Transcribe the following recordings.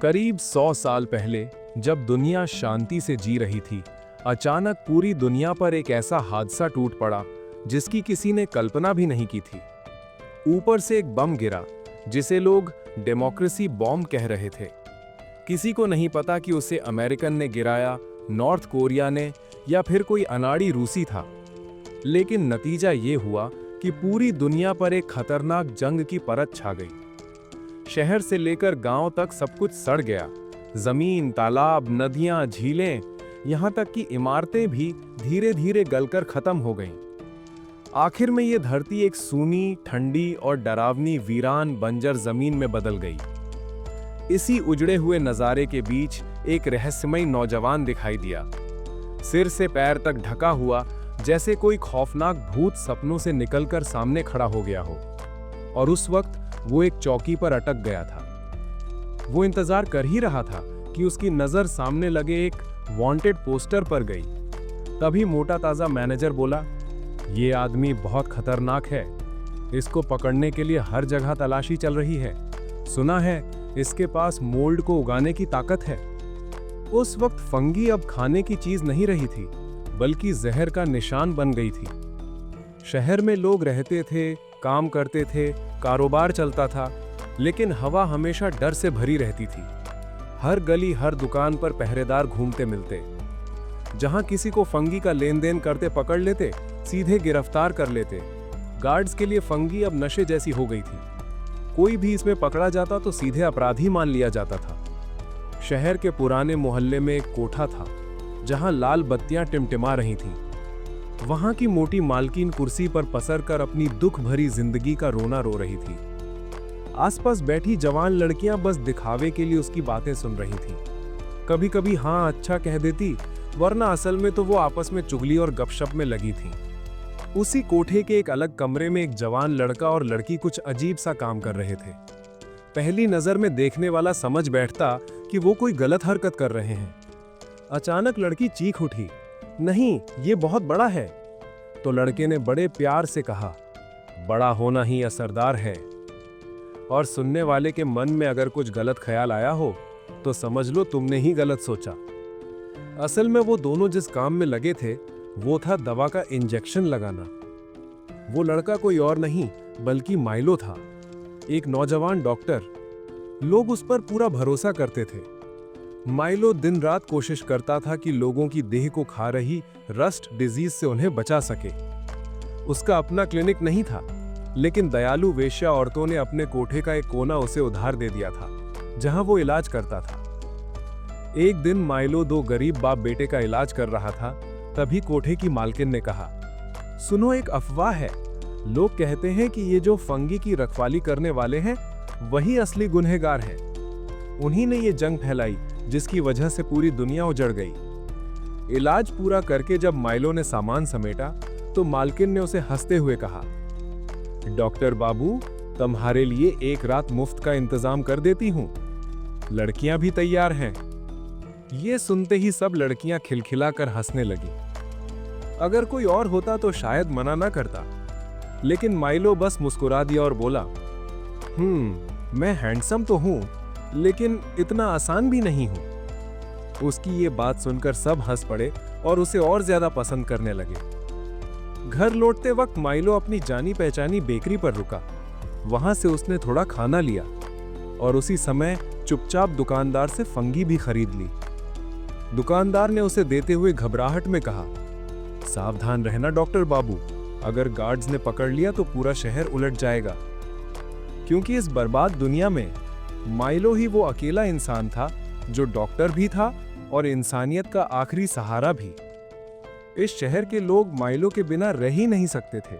करीब 100 साल पहले जब दुनिया शांति से जी रही थी, अचानक पूरी दुनिया पर एक ऐसा हादसा टूट पड़ा जिसकी किसी ने कल्पना भी नहीं की थी। ऊपर से एक बम गिरा जिसे लोग डेमोक्रेसी बॉम्ब कह रहे थे। किसी को नहीं पता कि उसे अमेरिकन ने गिराया, नॉर्थ कोरिया ने, या फिर कोई अनाड़ी रूसी था। लेकिन नतीजा ये हुआ कि पूरी दुनिया पर एक खतरनाक जंग की परत छा गई। शहर से लेकर गांव तक सब कुछ सड़ गया। जमीन, तालाब, नदियां, झीलें, यहां तक कि इमारतें भी धीरे धीरे गलकर खत्म हो गईं। आखिर में ये धरती एक सूनी, ठंडी और डरावनी वीरान बंजर जमीन में बदल गई। इसी उजड़े हुए नजारे के बीच एक रहस्यमय नौजवान दिखाई दिया, सिर से पैर तक ढका हुआ, जैसे कोई खौफनाक भूत सपनों से निकलकर सामने खड़ा हो गया हो। और उस वक्त वो एक चौकी पर अटक गया था। वो इंतजार कर ही रहा था कि उसकी नजर सामने लगे एक वांटेड पोस्टर पर गई। तभी मोटा ताजा मैनेजर बोला, ये आदमी बहुत खतरनाक है, इसको पकड़ने के लिए हर जगह तलाशी चल रही है। सुना है इसके पास मोल्ड को उगाने की ताकत है। उस वक्त फंगी अब खाने की चीज नहीं रही थी, बल्कि जहर का निशान बन गई थी। शहर में लोग रहते थे, काम करते थे, कारोबार चलता था, लेकिन हवा हमेशा डर से भरी रहती थी। हर गली, हर दुकान पर पहरेदार घूमते मिलते। जहां किसी को फंगी का लेन देन करते पकड़ लेते, सीधे गिरफ्तार कर लेते। गार्ड्स के लिए फंगी अब नशे जैसी हो गई थी। कोई भी इसमें पकड़ा जाता तो सीधे अपराधी मान लिया जाता था। शहर के पुराने मोहल्ले में एक कोठा था जहां लाल बत्तियां टिमटिमा रही थीं। वहां की मोटी मालकिन कुर्सी पर पसरकर अपनी दुख भरी जिंदगी का रोना रो रही थी। आसपास बैठी जवान लड़कियां बस दिखावे के लिए उसकी बातें सुन रही थीं। कभी कभी हाँ अच्छा कह देती, वरना असल में तो वो आपस में चुगली और गपशप में लगी थीं। उसी कोठे के एक अलग कमरे में एक जवान लड़का और लड़की कुछ अजीब सा काम कर रहे थे। पहली नजर में देखने वाला समझ बैठता कि वो कोई गलत हरकत कर रहे हैं। अचानक लड़की चीख उठी, नहीं, ये बहुत बड़ा है। तो लड़के ने बड़े प्यार से कहा, बड़ा होना ही असरदार है। और सुनने वाले के मन में अगर कुछ गलत ख्याल आया हो तो समझ लो तुमने ही गलत सोचा। असल में वो दोनों जिस काम में लगे थे वो था दवा का इंजेक्शन लगाना। वो लड़का कोई और नहीं बल्कि माइलो था, एक नौजवान डॉक्टर। लोग उस पर पूरा भरोसा करते थे। माइलो दिन रात कोशिश करता था कि लोगों की देह को खा रही रस्ट डिजीज से उन्हें बचा सके। उसका अपना क्लिनिक नहीं था, लेकिन दयालु वेश्या औरतों ने अपने कोठे का एक कोना उसे उधार दे दिया था, जहां वो इलाज करता था। एक दिन माइलो दो गरीब बाप बेटे का इलाज कर रहा था। तभी कोठे की मालकिन ने कहा, सुनो, एक अफवाह है। लोग कहते हैं कि ये जो फंगी की रखवाली करने वाले हैं वही असली गुनहगार हैं। उन्हीं ने ये जंग फैलाई जिसकी वजह से पूरी दुनिया उजड़ गई। इलाज पूरा करके जब माइलो ने सामान समेटा तो मालकिन ने उसे हंसते हुए कहा, डॉक्टर बाबू, तुम्हारे लिए एक रात मुफ्त का इंतजाम कर देती हूं। लड़कियां भी तैयार हैं। ये सुनते ही सब लड़कियां खिलखिलाकर हंसने लगी। अगर कोई और होता तो शायद मना ना करता, लेकिन माइलो बस मुस्कुरा दिया और बोला, मैं हैंडसम तो हूं, लेकिन इतना आसान भी नहीं हूं। उसकी ये बात सुनकर सब हंस पड़े और उसे और ज्यादा पसंद करने लगे। घर लौटते वक्त माइलो अपनी जानी पहचानी बेकरी पर रुका। वहां से उसने थोड़ा खाना लिया और उसी समय चुपचाप दुकानदार से फंगी भी खरीद ली। दुकानदार ने उसे देते हुए घबराहट में कहा, सावधान रहना डॉक्टर बाबू, अगर गार्ड्स ने पकड़ लिया तो पूरा शहर उलट जाएगा। क्योंकि इस बर्बाद दुनिया में माइलो ही वो अकेला इंसान था जो डॉक्टर भी था और इंसानियत का आखिरी सहारा भी। इस शहर के लोग माइलो के बिना रह ही नहीं सकते थे।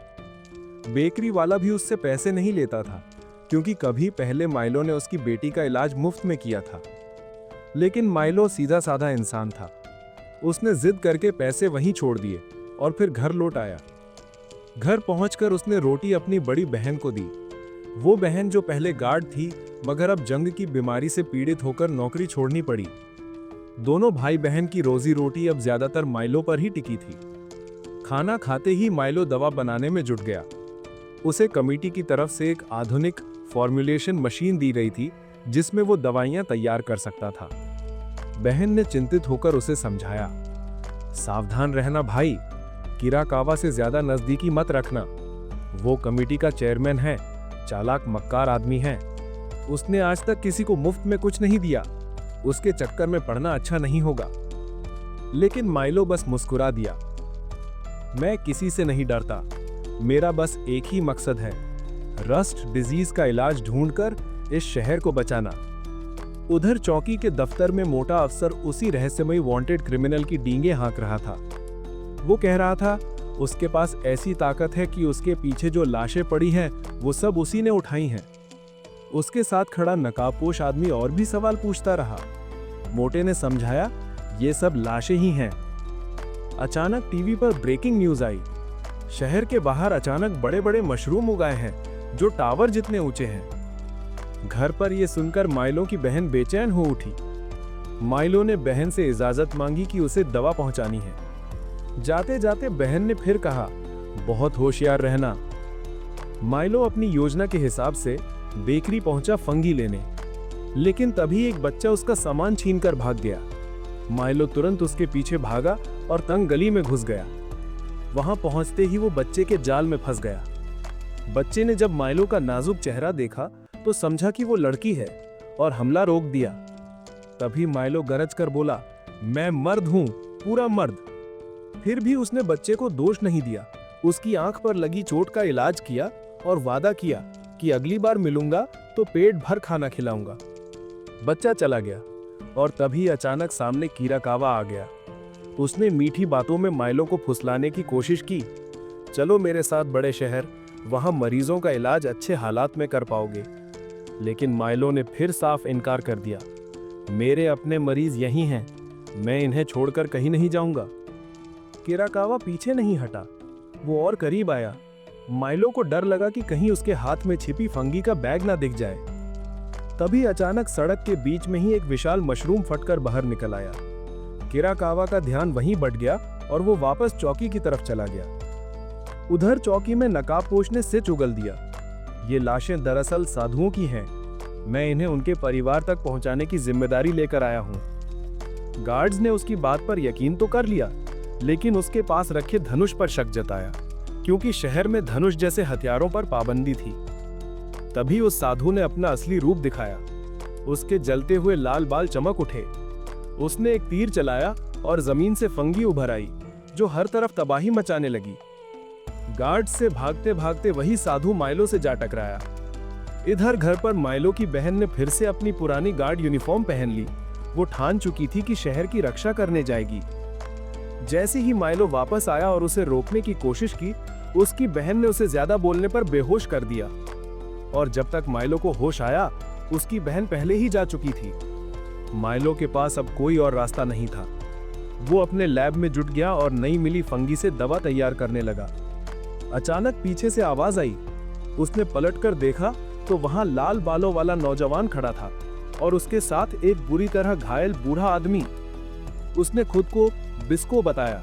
बेकरी वाला भी उससे पैसे नहीं लेता था, क्योंकि कभी पहले माइलो ने उसकी बेटी का इलाज मुफ्त में किया था। लेकिन माइलो सीधा साधा इंसान था। उसने जिद करके पैसे वहीं छोड़ दिए और फिर घर लौट आया। घर पहुंचकर उसने रोटी अपनी बड़ी बहन को दी। वो बहन जो पहले गार्ड थी, मगर अब जंग की बीमारी से पीड़ित होकर नौकरी छोड़नी पड़ी। दोनों भाई बहन की रोजी रोटी अब ज्यादातर माइलो पर ही टिकी थी। खाना खाते ही माइलो दवा बनाने में जुट गया। उसे कमेटी की तरफ से एक आधुनिक फॉर्मुलेशन मशीन दी गई थी जिसमें वो दवाइयां तैयार कर सकता था। बहन ने चिंतित होकर उसे समझाया, सावधान रहना भाई, किराकावा से ज्यादा नजदीकी मत रखना। वो कमेटी का चेयरमैन है, चालाक मक्कार आदमी है। उसने आज तक किसी को मुफ्त में कुछ नहीं दिया। उसके चक्कर में पड़ना अच्छा नहीं होगा। लेकिन माइलो बस मुस्कुरा दिया। मैं किसी से नहीं डरता, मेरा बस एक ही मकसद है, रस्ट डिजीज का इलाज ढूंढकर इस शहर को बचाना। उधर चौकी के दफ्तर में मोटा अफसर उसी रहस्यमयी वांटेड क्रिमिनल की डींगे हाँक रहा था। वो कह रहा था उसके पास ऐसी ताकत है कि उसके पीछे जो लाशें पड़ी हैं वो सब उसी ने उठाई हैं। उसके साथ खड़ा नकाबपोश आदमी और भी सवाल पूछता रहा। मोटे ने समझाया, ये सब लाशें ही हैं। अचानक टीवी पर ब्रेकिंग न्यूज आई। शहर के बाहर अचानक बड़े बड़े मशरूम उगाए हैं जो टावर जितने ऊंचे हैं। घर पर यह सुनकर माइलो की बहन बेचैन हो उठी। माइलो ने बहन से इजाजत मांगी कि उसे दवा पहुंचानी है। जाते जाते बहन ने फिर कहा, बहुत होशियार रहना। माइलो अपनी योजना के हिसाब से बेकरी पहुंचा फंगी लेने, लेकिन तभी एक बच्चा उसका सामान छीनकर भाग गया। माइलो तुरंत उसके पीछे भागा और तंग गली में घुस गया। वहां पहुंचते ही वो बच्चे के जाल में फंस गया। बच्चे ने जब माइलो का नाजुक चेहरा देखा तो समझा कि वो लड़की है और हमला रोक दिया। तभी माइलो गरज कर बोला, मैं मर्द हूं, पूरा मर्द। फिर भी उसने बच्चे को दोष नहीं दिया। उसकी आंख पर लगी चोट का इलाज किया और वादा किया कि अगली बार मिलूंगा तो पेट भर खाना खिलाऊंगा। बच्चा चला गया और तभी अचानक सामने किराकावा आ गया। उसने मीठी बातों में माइलो को फुसलाने की कोशिश की। चलो मेरे साथ बड़े शहर, वहां मरीजों का इलाज अच्छे हालात में कर पाओगे। लेकिन माइलो ने फिर साफ इनकार कर दिया। मेरे अपने मरीज यही हैं, मैं इन्हें छोड़कर कहीं नहीं जाऊंगा। किराकावा पीछे नहीं हटा, वो और करीब आया। माइलो को डर लगा कि कहीं उसके हाथ में छिपी फंगी का बैग ना दिख जाए। तभी अचानक सड़क के बीच में ही एक विशाल मशरूम फटकर बाहर निकल आया। किराकावा का ध्यान वहीं बट गया और वो वापस चौकी की तरफ चला गया। उधर चौकी में नकाबपोश ने सिर उगल दिया। ये लाशें दरअसल साधुओं की हैं। मैं इन्हें उनके परिवार तक पहुंचाने की जिम्मेदारी लेकर आया हूं। गार्ड्स ने उसकी बात पर यकीन तो कर लिया, लेकिन उसके पास रखे धनुष पर शक जताया, क्योंकि शहर में धनुष जैसे हथियारों पर पाबंदी थी। तभी उस साधु ने अपना असली रूप दिखाया। उसके जलते हुए लाल बाल चमक उठे। उसने एक तीर चलाया और जमीन से फंगी उभर आई जो हर तरफ तबाही मचाने लगी। गार्ड से भागते भागते वही साधु माइलो से जा टकराया। इधर घर पर माइलो की बहन ने फिर से अपनी पुरानी गार्ड यूनिफॉर्म पहन ली। वो ठान चुकी थी कि शहर की रक्षा करने जाएगी। जैसे ही माइलो वापस आया और उसे रोकने की कोशिश की, उसकी बहन ने उसे ज्यादा बोलने पर बेहोश कर दिया। और जब तक माइलो को होश आया, उसकी बहन पहले ही जा चुकी थी। माइलो के पास अब कोई और रास्ता नहीं था। वो अपने लैब में जुट गया और नई मिली फंगी से दवा तैयार करने लगा। अचानक पीछे से आवाज आई। उसने पलटकर देखा तो वहां लाल बालों वाला नौजवान खड़ा था और उसके साथ एक बुरी तरह घायल बूढ़ा आदमी। उसने खुद को बिस्को बताया,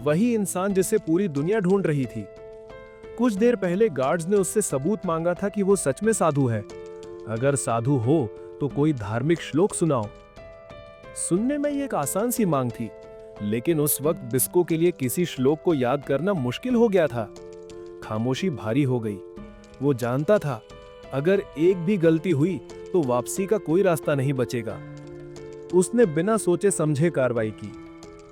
वही इंसान जिसे पूरी दुनिया ढूंढ रही थी। कुछ देर पहले गार्ड्स ने उससे सबूत मांगा था कि वो सच में साधु है। अगर साधु हो तो कोई धार्मिक श्लोक सुनाओ। सुनने में ये एक आसान सी मांग थी, लेकिन उस वक्त बिस्को के लिए किसी श्लोक को याद करना मुश्किल हो गया था। खामोशी भारी हो गई। वो जानता था अगर एक भी गलती हुई तो वापसी का कोई रास्ता नहीं बचेगा। उसने बिना सोचे समझे कार्रवाई की।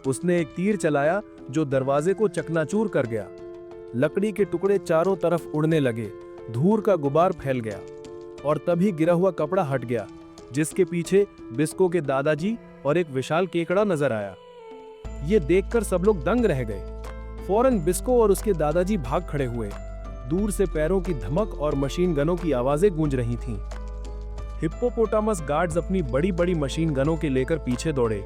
उसने एक तीर चलाया जो दरवाजे को चकनाचूर कर गया। लकड़ी के टुकड़े चारों तरफ उड़ने लगे, धूल का गुबार फैल गया और तभी गिरा हुआ कपड़ा हट गया, जिसके पीछे बिस्को के दादाजी और एक विशाल केकड़ा नजर आया। ये देखकर सब लोग दंग रह गए। फौरन बिस्को और उसके दादाजी भाग खड़े हुए। दूर से पैरों की धमक और मशीन गनों की आवाजें गूंज रही थीं। हिप्पोपोटामस गार्ड्स अपनी बड़ी बड़ी मशीन गनों के लेकर पीछे दौड़े।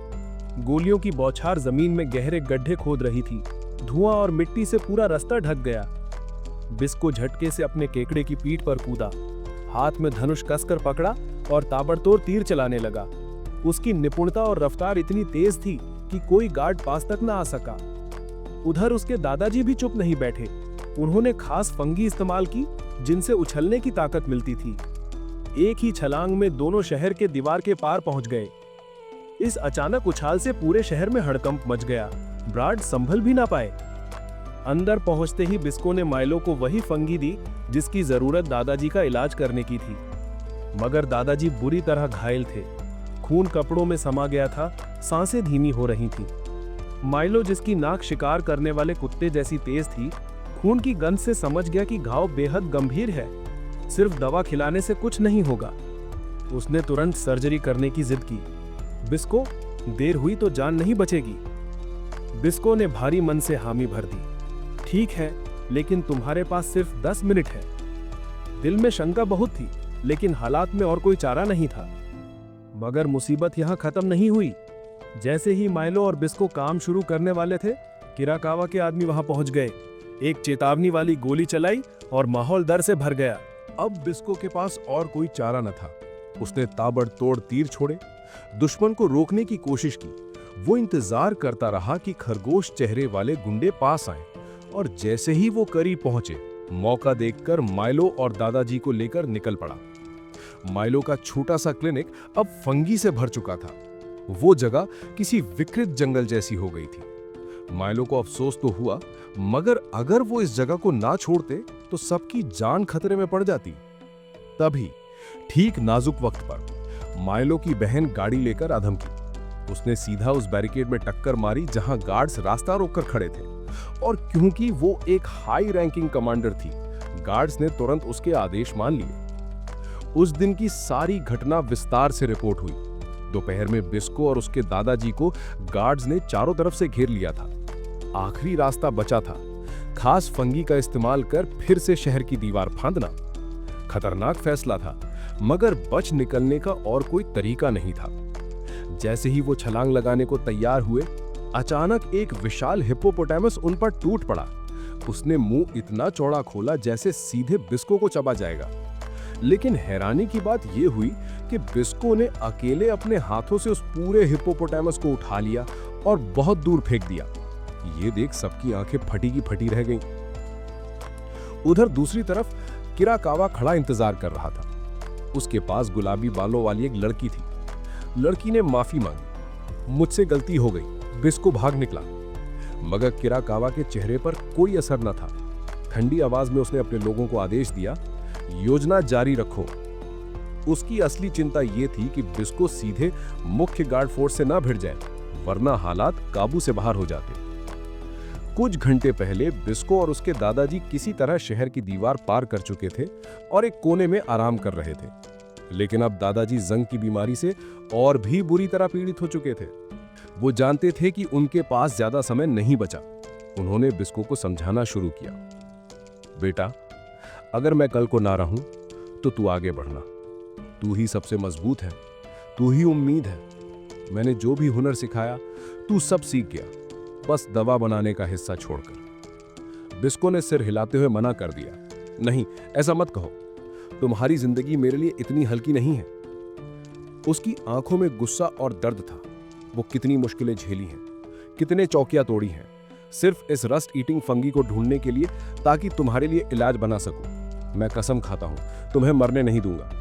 गोलियों की बौछार जमीन में गहरे गड्ढे खोद रही थी। धुआं और मिट्टी से पूरा रास्ता ढक गया। बिस्को झटके से अपने केकड़े की पीठ पर कूदा, हाथ में धनुष कसकर पकड़ा और ताबड़तोड़ तीर चलाने लगा। उसकी निपुणता और रफ्तार इतनी तेज थी कि कोई गार्ड पास तक न आ सका। उधर उसके दादाजी भी चुप नहीं बैठे। उन्होंने खास फंगी इस्तेमाल की जिनसे उछलने की ताकत मिलती थी। एक ही छलांग में दोनों शहर के दीवार के पार पहुंच गए। इस अचानक उछाल से पूरे शहर में हड़कंप मच गया। ब्राड संभल भी ना पाए। अंदर पहुंचते ही बिस्को ने माइलो को वही फंगी दी जिसकी जरूरत दादाजी का इलाज करने की थी। मगर दादाजी बुरी तरह घायल थे। खून कपड़ों में समा गया था, सांसें धीमी हो रही थीं। माइलो, जिसकी नाक शिकार करने वाले कुत्ते जैसी तेज थी, खून की गंध से समझ गया कि घाव बेहद गंभीर है। सिर्फ दवा खिलाने से कुछ नहीं होगा। उसने तुरंत सर्जरी करने की जिद की। बिस्को, देर हुई तो जान नहीं बचेगी। बिस्को ने भारी मन से हामी भर दी। ठीक है, लेकिन तुम्हारे पास सिर्फ 10 मिनट है। दिल में शंका बहुत थी, लेकिन हालात में और कोई चारा नहीं था। मगर मुसीबत यहां खत्म नहीं हुई। जैसे ही माइलो और बिस्को काम शुरू करने वाले थे, किराकावा के आदमी वहां पहुंच गए। एक चेतावनी वाली गोली चलाई और माहौल डर से भर गया। अब बिस्को के पास और कोई चारा न था। उसने ताबड़तोड़ तीर छोड़े, दुश्मन को रोकने की कोशिश की। वो इंतजार करता रहा कि खरगोश चेहरे वाले गुंडे पास आए, और जैसे ही वो करीब पहुंचे, मौका देखकर माइलो और दादाजी को लेकर निकल पड़ा। माइलो का छोटा सा क्लिनिक अब फंगी से भर चुका था। वो जगह किसी विकृत जंगल जैसी हो गई थी। माइलो को अफसोस तो हुआ, मगर अगर वो इस जगह को ना छोड़ते तो सबकी जान खतरे में पड़ जाती। तभी ठीक नाजुक वक्त पर माइलो की बहन गाड़ी लेकर अधम की। उसने सीधा उस बैरिकेड में टक्कर मारी जहां गार्ड्स रास्ता रोककर खड़े थे, और क्योंकि वो एक हाई रैंकिंग कमांडर थी, गार्ड्स ने तुरंत उसके आदेश मान लिए। उस दिन की सारी घटना विस्तार से रिपोर्ट हुई। दोपहर में बिस्को और उसके दादाजी को गार्ड्स ने चारों तरफ से घेर लिया था। आखिरी रास्ता बचा था, खास फंगी का इस्तेमाल कर फिर से शहर की दीवार फांदना। खतरनाक फैसला था, मगर बच निकलने का और कोई तरीका नहीं था। जैसे ही वो छलांग लगाने को तैयार हुए, अचानक एक विशाल हिप्पोपोटामस उन पर टूट पड़ा। उसने मुंह इतना चौड़ा खोला जैसे सीधे बिस्को को चबा जाएगा। लेकिन हैरानी की बात यह हुई कि बिस्को ने अकेले अपने हाथों से उस पूरे हिप्पोपोटामस को उठा लिया और बहुत दूर फेंक दिया। ये देख सबकी आंखें फटी की फटी रह गईं। उधर दूसरी तरफ किराकावा खड़ा इंतजार कर रहा था। उसके पास गुलाबी बालों वाली एक लड़की थी। लड़की ने माफी मांगी, मुझसे गलती हो गई। बिस्को भाग निकला, मगर किराकावा के चेहरे पर कोई असर न था। ठंडी आवाज में उसने अपने लोगों को आदेश दिया, योजना जारी रखो। उसकी असली चिंता यह थी कि बिस्को सीधे मुख्य गार्ड फोर्स से ना भिड़ जाए, वरना हालात काबू से बाहर हो जाते। कुछ घंटे पहले बिस्को और उसके दादाजी किसी तरह शहर की दीवार पार कर चुके थे और एक कोने में आराम कर रहे थे। लेकिन अब दादाजी जंग की बीमारी से और भी बुरी तरह पीड़ित हो चुके थे। वो जानते थे कि उनके पास ज्यादा समय नहीं बचा। उन्होंने बिस्को को समझाना शुरू किया, बेटा, अगर मैं कल को ना रहूं तो तू आगे बढ़ना। तू ही सबसे मजबूत है, तू ही उम्मीद है। मैंने जो भी हुनर सिखाया तू सब सीख गया, बस दवा बनाने का हिस्सा छोड़कर। बिस्को ने सिर हिलाते हुए मना कर दिया, नहीं, ऐसा मत कहो। तुम्हारी जिंदगी मेरे लिए इतनी हल्की नहीं है। उसकी आंखों में गुस्सा और दर्द था। वो कितनी मुश्किलें झेली हैं, कितने चौकियां तोड़ी हैं, सिर्फ इस रस्ट ईटिंग फंगी को ढूंढने के लिए, ताकि तुम्हारे लिए इलाज बना सकूं। मैं कसम खाता हूं तुम्हें मरने नहीं दूंगा।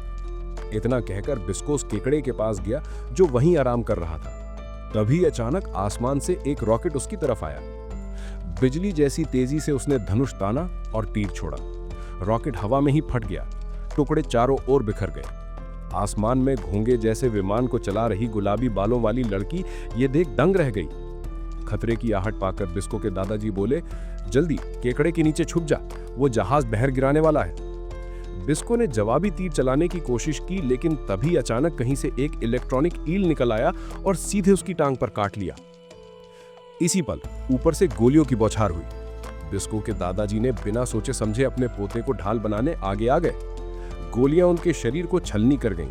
इतना कहकर बिस्को उस केकड़े के पास गया जो वहीं आराम कर रहा था। तभी अचानक आसमान से एक रॉकेट उसकी तरफ आया। बिजली जैसी तेजी से उसने धनुष ताना और तीर छोड़ा। रॉकेट हवा में ही फट गया, टुकड़े चारों ओर बिखर गए। आसमान में घोंगे जैसे विमान को चला रही गुलाबी बालों वाली लड़की ये देख दंग रह गई। खतरे की आहट पाकर बिस्को के दादाजी बोले, जल्दी केकड़े के नीचे छुप जा, वो जहाज बहर गिराने वाला है। बिस्को ने जवाबी तीर चलाने की कोशिश की, लेकिन तभी अचानक कहीं से एक इलेक्ट्रॉनिक ईल निकल आया और सीधे उसकी टांग पर काट लिया। इसी पल ऊपर से गोलियों की बौछार हुई। बिस्को के दादाजी ने बिना सोचे समझे अपने पोते को ढाल बनाने आगे आ गए। गोलियां उनके शरीर को छलनी कर गईं,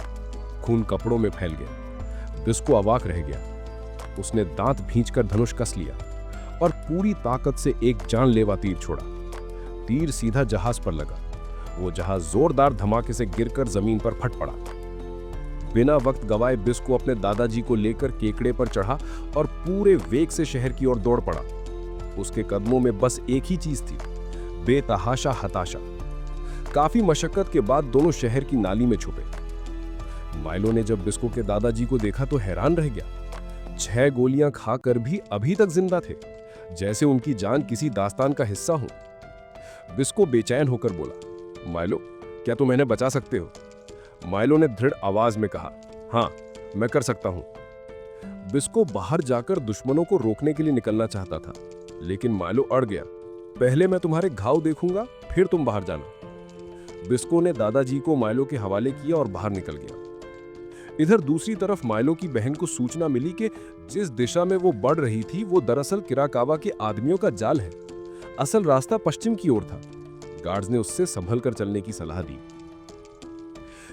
खून कपड़ों में फैल गया। बिस्को अवाक रह गया। उसने दांत भींचकर धनुष कस लिया और पूरी ताकत से एक जानलेवा तीर छोड़ा। तीर सीधा जहाज पर लगा। वो जहाज जोरदार धमाके से गिरकर जमीन पर फट पड़ा। बिना वक्त गवाए बिस्को अपने दादाजी को लेकर केकड़े पर चढ़ा और पूरे वेग से शहर की ओर दौड़ पड़ा। उसके कदमों में बस एक ही चीज थी, बेतहाशा हताशा। काफी मशक्कत के बाद दोनों शहर की नाली में छुपे। माइलो ने जब बिस्को के दादाजी को देखा तो हैरान रह गया। 6 गोलियां खाकर भी अभी तक जिंदा थे, जैसे उनकी जान किसी दास्तान का हिस्सा हो। बिस्को बेचैन होकर बोला, माइलो, क्या तुम इन्हें बचा सकते हो? माइलो ने दृढ़ आवाज में कहा, हाँ, मैं कर सकता हूं। बिस्को बाहर जाकर दुश्मनों को रोकने के लिए निकलना चाहता था, लेकिन माइलो अड़ गया। पहले मैं तुम्हारे घाव देखूंगा, फिर तुम बाहर जाना। बिस्को ने दादाजी को माइलो के हवाले किया और बाहर निकल गया। इधर दूसरी तरफ माइलो की बहन को सूचना मिली कि जिस दिशा में वो बढ़ रही थी वो दरअसल किराकावा के आदमियों का जाल है। असल रास्ता पश्चिम की ओर था। गार्ड्स ने उससे संभल कर चलने की सलाह दी।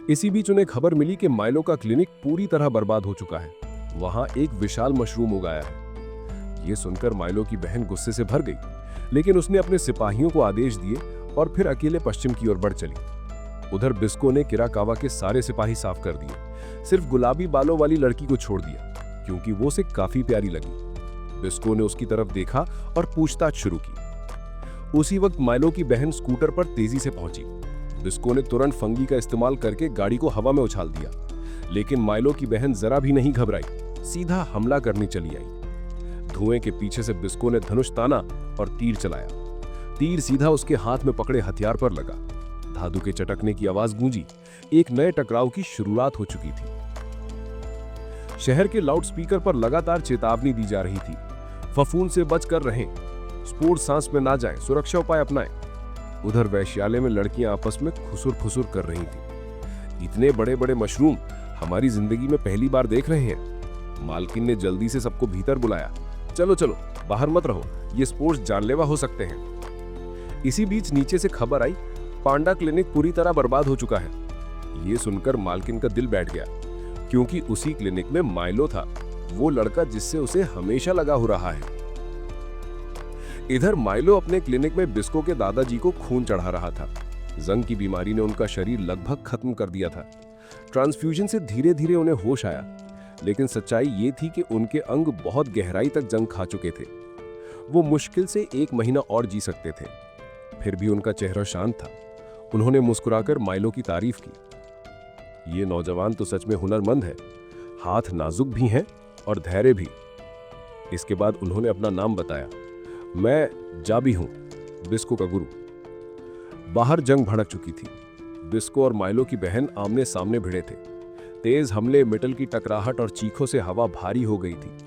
इसी बीच उन्हें खबर मिली कि माइलो का क्लिनिक पूरी तरह बर्बाद हो चुका है। वहां एक विशाल मशरूम उगाया है। ये सुनकर माइलो की बहन गुस्से से भर गई, लेकिन उसने अपने सिपाहियों को आदेश दिए और फिर अकेले पश्चिम की ओर बढ़ चली। उधर बिस्को ने किराकावा के सारे सिपाही साफ कर दिए, सिर्फ गुलाबी बालों वाली लड़की को छोड़ दिया, क्योंकि वो उसे काफी प्यारी लगी। बिस्को ने उसकी तरफ देखा और पूछताछ शुरू की। उसी वक्त माइलो की बहन स्कूटर पर तेजी से पहुंची। बिस्को ने तुरंत फंगी का इस्तेमाल करके गाड़ी को हवा में उछाल दिया, लेकिन माइलो की बहन जरा भी नहीं घबराई, सीधा हमला करने चली आई। धुएं के पीछे से बिस्को ने धनुष ताना और तीर चलाया। तीर सीधा उसके हाथ में पकड़े हथियार पर लगा। धातु के चटकने की आवाज गूंजी। एक नए टकराव की शुरुआत हो चुकी थी। शहर के लाउडस्पीकर पर लगातार चेतावनी दी जा रही थी, फफूंद से बचकर रहें, स्फोट सांस में ना जाएं, सुरक्षा उपाय अपनाएं। उधर वैश्यालय में लड़कियां आपस में खुसुर-फुसुर कर रही थी। इतने बड़े-बड़े मशरूम हमारी जिंदगी में पहली बार देख रहे हैं। मालकिन ने जल्दी से सबको भीतर बुलाया। चलो चलो, बाहर मत रहो, ये स्पोर्ट्स जानलेवा हो सकते हैं। इसी बीच नीचे से खबर आई, पांडा क्लिनिक पूरी तरह बर्बाद हो चुका है। ये सुनकर मालकिन का दिल बैठ गया, क्योंकि उसी क्लिनिक में माइलो था, वो लड़का जिससे उसे हमेशा लगा हो रहा है। इधर माइलो अपने क्लिनिक में बिस्को के दादाजी को खून चढ़ा रहा था। जंग की बीमारी ने उनका शरीर लगभग खत्म कर दिया था। ट्रांसफ्यूजन से धीरे धीरे उन्हें होश आया, लेकिन सच्चाई ये थी कि उनके अंग बहुत गहराई तक जंग खा चुके थे। वो मुश्किल से 1 महीना और जी सकते थे। फिर भी उनका चेहरा शांत था। उन्होंने मुस्कुराकर माइलो की तारीफ की। ये नौजवान तो सच में हुनरमंद है, हाथ नाजुक भी हैं और धैर्य भी। इसके बाद उन्होंने अपना नाम बताया, मैं जाबी हूं, बिस्को का गुरु। बाहर जंग भड़क चुकी थी। बिस्को और माइलो की बहन आमने सामने भिड़े थे। तेज हमले, मेटल की टकराहट और चीखों से हवा भारी हो गई थी।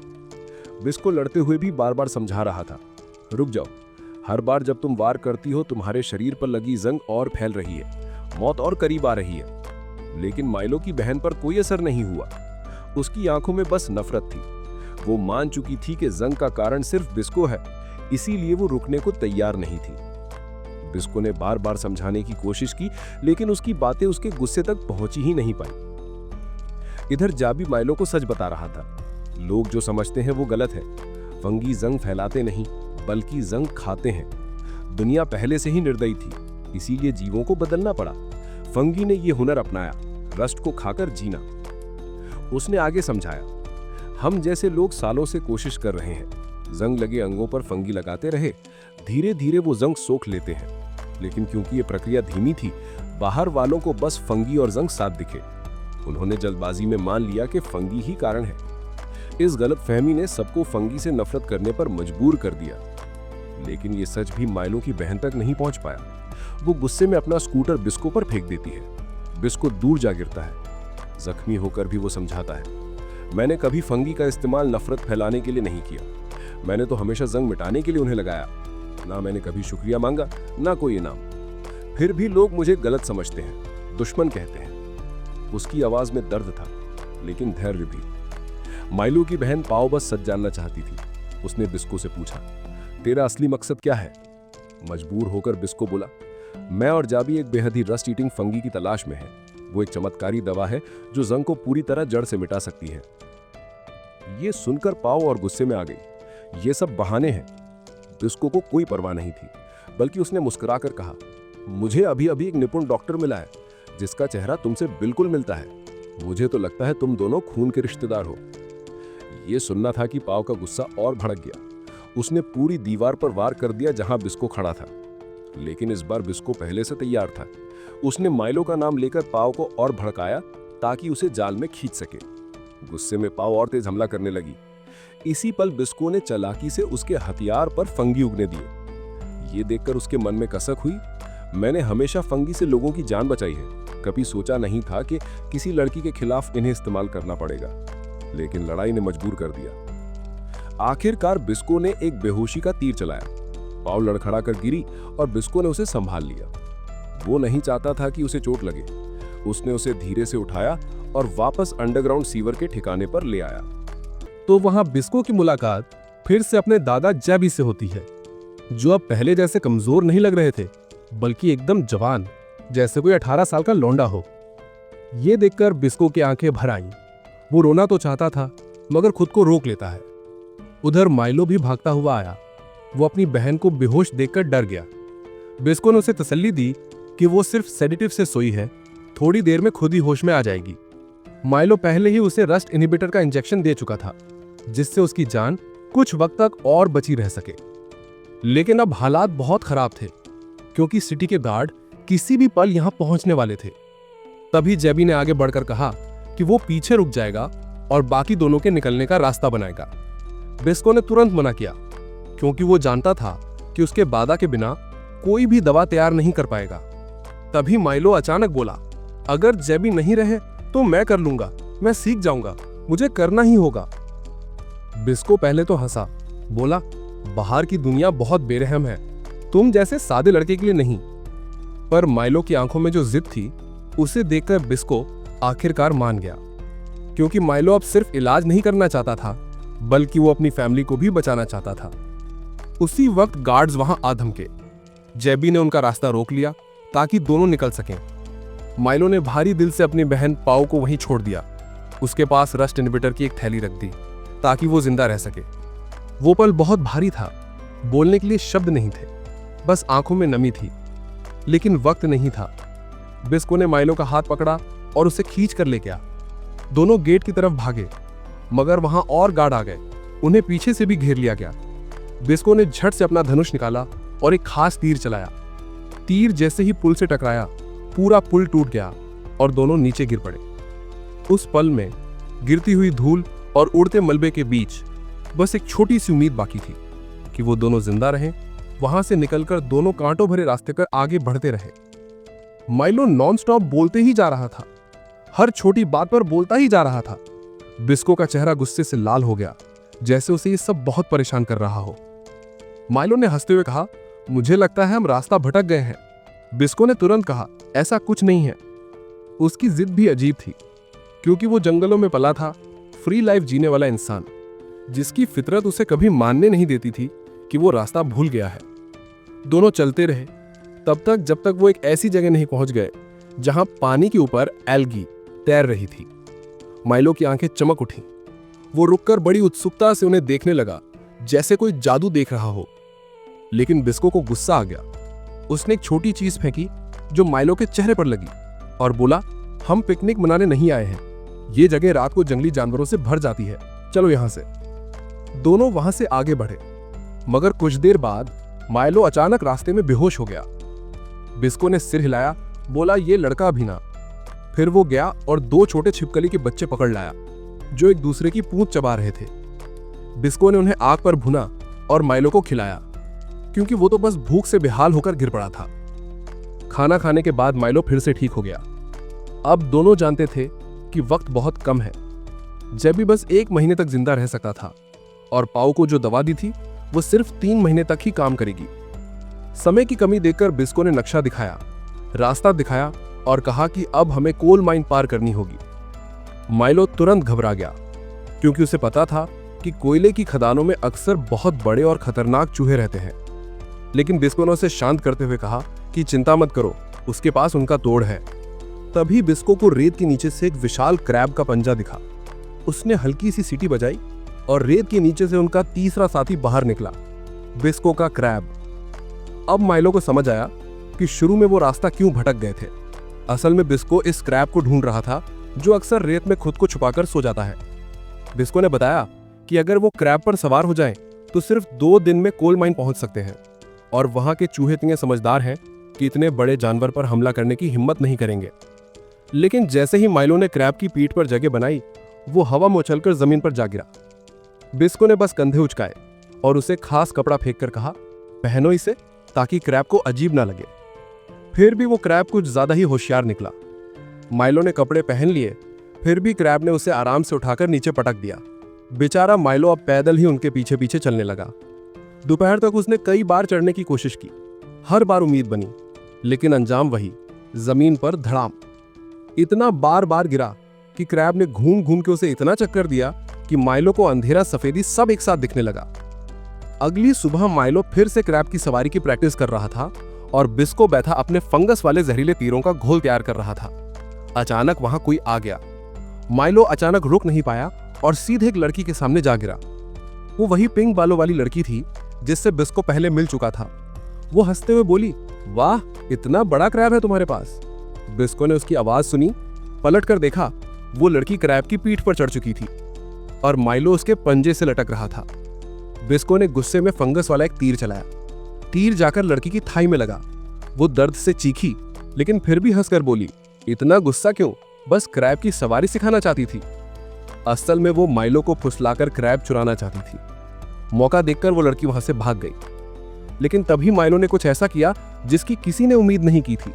बिस्को लड़ते हुए भी बार बार समझा रहा था, रुक जाओ, हर बार जब तुम वार करती हो तुम्हारे शरीर पर लगी जंग और फैल रही है, मौत और करीब आ रही है। लेकिन माइलो की बहन पर कोई असर नहीं हुआ। उसकी आंखों में बस नफरत थी। वो मान चुकी थी कि जंग का कारण सिर्फ बिस्को है, इसीलिए वो रुकने को तैयार नहीं थी। बिस्को ने बार बार समझाने की कोशिश की, लेकिन उसकी बातें उसके गुस्से तक पहुंची ही नहीं पाई। इधर जाबी माइलो को सच बता रहा था। लोग जो समझते हैं वो गलत है। फंगी जंग फैलाते नहीं, बल्कि जंग खाते हैं। दुनिया पहले से ही निर्दयी थी, इसीलिए जीवों को बदलना पड़ा। फंगी ने ये हुनर अपनाया, रस्ट को खाकर जीना। उसने आगे समझाया, हम जैसे लोग सालों से कोशिश कर रहे हैं, जंग लगे अंगों पर फंगी लगाते रहे, धीरे धीरे वो जंग सोख लेते हैं। लेकिन क्योंकि ये प्रक्रिया धीमी थी, बाहर वालों को बस फंगी और जंग साथ दिखे। उन्होंने जल्दबाजी में मान लिया कि फंगी ही कारण है। इस गलतफहमी ने सबको फंगी से नफरत करने पर मजबूर कर दिया। लेकिन ये सच भी माइलो की बहन तक नहीं पहुंच पाया। वो गुस्से में अपना स्कूटर बिस्को पर फेंक देती है। बिस्को दूर जा गिरता है। जख्मी होकर भी वो समझाता है, मैंने कभी फंगी का इस्तेमाल नफरत फैलाने के लिए नहीं किया। मैंने तो हमेशा जंग मिटाने के लिए उन्हें लगाया। ना मैंने कभी शुक्रिया मांगा, ना कोई इनाम। फिर भी लोग मुझे गलत समझते हैं, दुश्मन कहते हैं। उसकी आवाज में दर्द था, लेकिन धैर्य भी। माइलो की बहन पाओ बस सच जानना चाहती थी। उसने बिस्को से पूछा, तेरा असली मकसद क्या है? मजबूर होकर बिस्को बोला, मैं और जाबी एक बेहद ही रस्ट ईटिंग फंगी की तलाश में है। वो एक चमत्कारी दवा है जो जंग को पूरी तरह जड़ से मिटा सकती है। ये सुनकर पाओ और गुस्से में आ गई। ये सब बहाने हैं। बिस्को को कोई परवाह नहीं थी, बल्कि उसने मुस्कुराकर कहा, मुझे अभी अभी एक निपुण डॉक्टर मिला है जिसका चेहरा तुमसे बिल्कुल मिलता है। मुझे तो लगता है तुम दोनों खून के रिश्तेदार हो। ये सुनना था कि पाओ का गुस्सा और भड़क गया। उसने पूरी दीवार पर वार कर दिया जहां बिस्को खड़ा था। लेकिन इस बार बिस्को पहले से तैयार था। उसने माइलो का नाम लेकर पाओ को और भड़काया ताकि उसे जाल में खींच सके। गुस्से में पाव और तेज हमला करने लगी। इसी पल बिस्को ने चालाकी से उसके हथियार पर फंगी उगने दिए। ये देखकर उसके मन में कसक हुई, मैंने हमेशा फंगी से लोगों की जान बचाई है, कभी सोचा नहीं था कि किसी लड़की के खिलाफ इन्हें इस्तेमाल करना पड़ेगा। लेकिन लड़ाई ने मजबूर कर दिया। आखिरकार बिस्को ने एक बेहोशी का तीर चलाया। पाव लड़खड़ा कर गिरी और बिस्को ने उसे संभाल लिया। वो नहीं चाहता था कि उसे चोट लगे। उसने उसे धीरे से उठाया और वापस अंडरग्राउंड सीवर के ठिकाने पर ले आया। तो वहां बिस्को की मुलाकात फिर से अपने दादा जेबी से होती है, जो अब पहले जैसे कमजोर नहीं लग रहे थे, बल्कि एकदम जवान, जैसे कोई 18 साल का लौंडा हो। ये देखकर बिस्को की आंखें भर आईं। वो रोना तो चाहता था, मगर खुद को रोक लेता है। उधर माइलो भी भागता हुआ आया। वो अपनी बहन को बेहोश देखकर डर गया। बिस्को ने उसे तसल्ली दी कि वो सिर्फ सेडेटिव से सोई है, थोड़ी देर में खुद ही होश में आ जाएगी। माइलो पहले ही उसे रस्ट इनहिबिटर का इंजेक्शन दे चुका था, जिससे उसकी जान कुछ वक्त तक और बची रह सके। लेकिन अब हालात बहुत खराब थे, क्योंकि सिटी के गार्ड किसी भी पल यहां पहुंचने वाले थे। तभी जेबी ने आगे बढ़कर कहा कि वो पीछे रुक जाएगा और बाकी दोनों के निकलने का रास्ता बनाएगा। बिस्को ने तुरंत मना किया, क्योंकि वो जानता था कि उसके बादा के बिना कोई भी दवा तैयार नहीं कर पाएगा। तभी माइलो अचानक बोला, अगर जेबी नहीं रहे तो मैं कर लूंगा, मैं सीख जाऊंगा, मुझे करना ही होगा। बिस्को पहले तो हंसा, बोला, बाहर की दुनिया बहुत बेरहम है, तुम जैसे सादे लड़के के लिए नहीं। पर माइलो की आंखों में जो जिद थी, उसे देखकर बिस्को आखिरकार मान गया, क्योंकि माइलो अब सिर्फ इलाज नहीं करना चाहता था, बल्कि वो अपनी फैमिली को भी बचाना चाहता था। उसी वक्त गार्ड्स वहां आ धमके। जेबी ने उनका रास्ता रोक लिया ताकि दोनों निकल सकें। माइलो ने भारी दिल से अपनी बहन पाओ को वहीं छोड़ दिया। उसके पास रस्ट इनहिबिटर की एक थैली रख दी ताकि वो जिंदा रह सके। वो पल बहुत भारी था, बोलने के लिए शब्द नहीं थे, बस आंखों में नमी थी। लेकिन वक्त नहीं था। बिस्को ने माइलो का हाथ पकड़ा और उसे खींच कर ले गया। दोनों गेट की तरफ भागे, मगर वहां और गार्ड आ गए। उन्हें पीछे से भी घेर लिया गया। बिस्को ने झट से अपना धनुष निकाला और एक खास तीर चलाया। तीर जैसे ही पुल से टकराया, पूरा पुल टूट गया और दोनों नीचे गिर पड़े। उस पल में गिरती हुई धूल और उड़ते मलबे के बीच बस एक छोटी सी उम्मीद बाकी थी कि वो दोनों जिंदा रहें। वहां से निकलकर दोनों कांटों भरे रास्ते पर आगे बढ़ते रहे। माइलो नॉनस्टॉप बोलते ही जा रहा था, हर छोटी बात पर बोलता ही जा रहा था। बिस्को का चेहरा गुस्से से लाल हो गया, जैसे उसे ये सब बहुत परेशान कर रहा हो। माइलो ने हंसते हुए कहा, मुझे लगता है हम रास्ता भटक गए हैं। बिस्को ने तुरंत कहा, ऐसा कुछ नहीं है। उसकी जिद भी अजीब थी, क्योंकि वो जंगलों में पला था, फ्री लाइफ जीने वाला इंसान, जिसकी फितरत उसे कभी मानने नहीं देती थी कि वो रास्ता भूल गया है। दोनों चलते रहे तब तक जब तक वो एक ऐसी जगह नहीं पहुंच गए जहां पानी के ऊपर एल्गी तैर रही थी। माइलो की आंखें चमक उठी। वो रुककर बड़ी उत्सुकता से उन्हें देखने लगा, जैसे कोई जादू देख रहा हो। लेकिन बिस्को को गुस्सा आ गया। उसने एक छोटी चीज फेंकी जो माइलो के चेहरे पर लगी और बोला, हम पिकनिक मनाने नहीं आए हैं, ये जगह रात को जंगली जानवरों से भर जाती है, चलो यहां से। दोनों वहां से आगे बढ़े, मगर कुछ देर बाद माइलो अचानक रास्ते में बेहोश हो गया। बिस्को ने सिर हिलाया, बोला, ये लड़का भी ना। फिर वो गया और दो छोटे छिपकली के बच्चे पकड़ लाया, जो एक दूसरे की पूंछ चबा रहे थे। बिस्को ने उन्हें आग पर भुना और माइलो को खिलाया, क्योंकि वो तो बस भूख से बेहाल होकर गिर पड़ा था। खाना खाने के बाद माइलो फिर से ठीक हो गया। अब दोनों जानते थे कि वक्त बहुत कम है। जेबी बस 1 महीने तक जिंदा रह सकता था, और पाओ को जो दवा दी थी वो सिर्फ 3 महीने तक ही काम करेगी। समय की कमी देखकर बिस्को ने नक्शा दिखाया, रास्ता दिखाया और कहा कि अब हमें कोल माइन पार करनी होगी। माइलो तुरंत घबरा गया, क्योंकि उसे पता था कि कोयले की खदानों में अक्सर बहुत बड़े और खतरनाक चूहे रहते हैं। लेकिन बिस्को ने उसे शांत करते हुए कहा कि चिंता मत करो, उसके पास उनका तोड़ है। तभी बिस्को को रेत के नीचे से एक विशाल क्रैब का पंजा दिखा। उसने हल्की सी सीटी बजाई और रेत के नीचे से उनका तीसरा साथी बाहर निकला, बिस्को का क्रैब। अब माइलो को समझ आया कि शुरू में वो रास्ता क्यों भटक गए थे। असल में बिस्को इस क्रैब को ढूंढ रहा था, जो अक्सर रेत में खुद को छुपाकर सो जाता है। बिस्को ने बताया कि अगर वो क्रैब पर सवार हो जाएं, तो सिर्फ 2 दिन में कोल माइन पहुंच सकते हैं, और वहां के चूहे इतने समझदार हैं कि इतने बड़े जानवर पर हमला करने की हिम्मत नहीं करेंगे। लेकिन जैसे ही माइलो ने क्रैब की पीठ पर जगह बनाई, वो हवा में उछलकर जमीन पर जा गिरा। बिस्को ने बस कंधे उचकाए और उसे खास कपड़ा फेंक कर कहा, पहनो इसे ताकि क्रैब को अजीब ना लगे। फिर भी वो क्रैब कुछ ज्यादा ही होशियार निकला। माइलो ने कपड़े पहन लिए, फिर भी क्रैब ने उसे आराम से उठाकर नीचे पटक दिया। बेचारा माइलो अब पैदल ही उनके पीछे पीछे चलने लगा। दोपहर तक उसने कई बार चढ़ने की कोशिश की, हर बार उम्मीद बनी, लेकिन अंजाम वही, जमीन पर धड़ाम। इतना बार बार गिरा कि क्रैब ने घूम घूम के उसे इतना चक्कर दिया कि माइलो को अंधेरा सफेदी सब एक साथ दिखने लगा। अगली सुबह माइलो फिर से क्रैब की सवारी की प्रैक्टिस कर रहा था और बिस्को बैठा अपने फंगस वाले जहरीले तीरों का घोल तैयार कर रहा था। अचानक वहां कोई आ गया। माइलो अचानक रुक नहीं पाया और सीधे एक लड़की के सामने जा गिरा। वो वही पिंक बालों वाली लड़की थी जिससे बिस्को पहले मिल चुका था। वो हंसते हुए बोली, वाह, इतना बड़ा क्रैब है तुम्हारे पास। बिस्को ने उसकी आवाज सुनी, पलट कर देखा, वो लड़की क्रैब की पीठ पर चढ़ चुकी थी और माइलो उसके पंजे से लटक रहा था। बिस्को ने गुस्से में फंगस वाला एक तीर चलाया। तीर जाकर लड़की की थाई में लगा। वो दर्द से चीखी, लेकिन फिर भी हंसकर बोली, इतना गुस्सा क्यों, बस क्रैब की सवारी सिखाना चाहती थी। असल में वो माइलो को फुसलाकर क्रैब चुराना चाहती थी। मौका देखकर वो लड़की वहां से भाग गई, लेकिन तभी माइलो ने कुछ ऐसा किया जिसकी किसी ने उम्मीद नहीं की थी।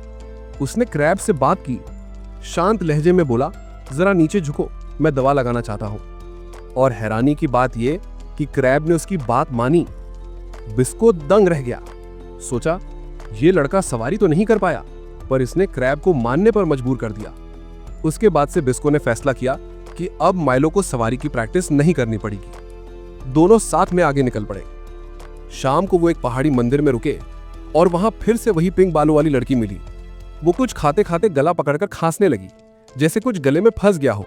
उसने क्रैब से बात की, शांत लहजे में बोला, जरा नीचे झुको, मैं दवा लगाना चाहता हूं। और हैरानी की बात यह कि क्रैब ने उसकी बात मानी। बिस्को दंग रह गया। सोचा, ये लड़का सवारी तो नहीं कर पाया, पर इसने क्रैब को मानने पर मजबूर कर दिया। उसके बाद से बिस्को ने फैसला किया कि अब माइलो को सवारी की प्रैक्टिस नहीं करनी पड़ेगी। दोनों साथ में आगे निकल पड़े। शाम को वो एक पहाड़ी मंदिर में रुके और वहां फिर से वही पिंक बालों वाली लड़की मिली। वो कुछ खाते खाते गला पकड़कर खांसने लगी, जैसे कुछ गले में फंस गया हो।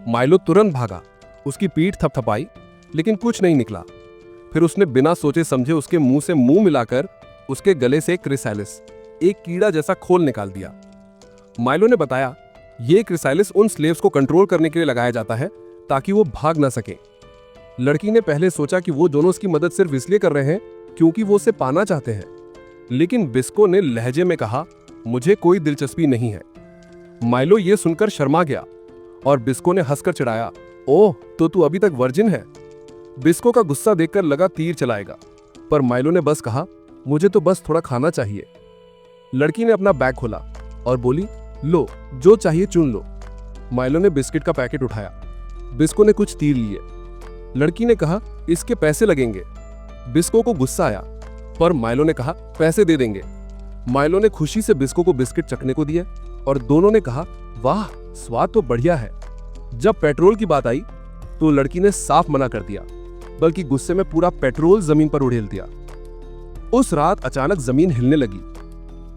माइलो तुरंत भागा, उसकी पीठ थपथपाई, लेकिन कुछ नहीं निकला। फिर उसने बिना सोचे समझे उसके मुंह से मुंह मिलाकर उसके गले से क्रिसैलिस, एक कीड़ा जैसा खोल निकाल दिया। माइलो ने बताया, ये क्रिसैलिस उन स्लेव्स को कंट्रोल करने के लिए लगाया जाता है ताकि वो भाग ना सके। लड़की ने पहले सोचा कि वो दोनों उसकी मदद सिर्फ इसलिए कर रहे हैं क्योंकि वो उसे पाना चाहते हैं, लेकिन बिस्को ने लहजे में कहा, मुझे कोई दिलचस्पी नहीं है। माइलो ये सुनकर शर्मा गया और बिस्को ने हंसकर चिढ़ाया, ओह, तो तू अभी तक वर्जिन है। बिस्को का गुस्सा देखकर लगा तीर चलाएगा, पर माइलो ने बस कहा, मुझे तो बस थोड़ा खाना चाहिए। लड़की ने अपना बैग खोला और बोली, लो, जो चाहिए चुन लो। माइलो ने बिस्किट का पैकेट उठाया। बिस्को ने कुछ तीर लिए। लड़की ने कहा, इसके पैसे लगेंगे। बिस्को को गुस्सा आया, पर माइलो ने कहा, पैसे दे देंगे। माइलो ने खुशी से बिस्को को बिस्किट चखने को दिया और दोनों ने कहा, वाह, स्वाद तो बढ़िया है। जब पेट्रोल की बात आई तो लड़की ने साफ मना कर दिया, बल्कि गुस्से में पूरा पेट्रोल जमीन पर उड़ेल दिया। उस रात अचानक जमीन हिलने लगी।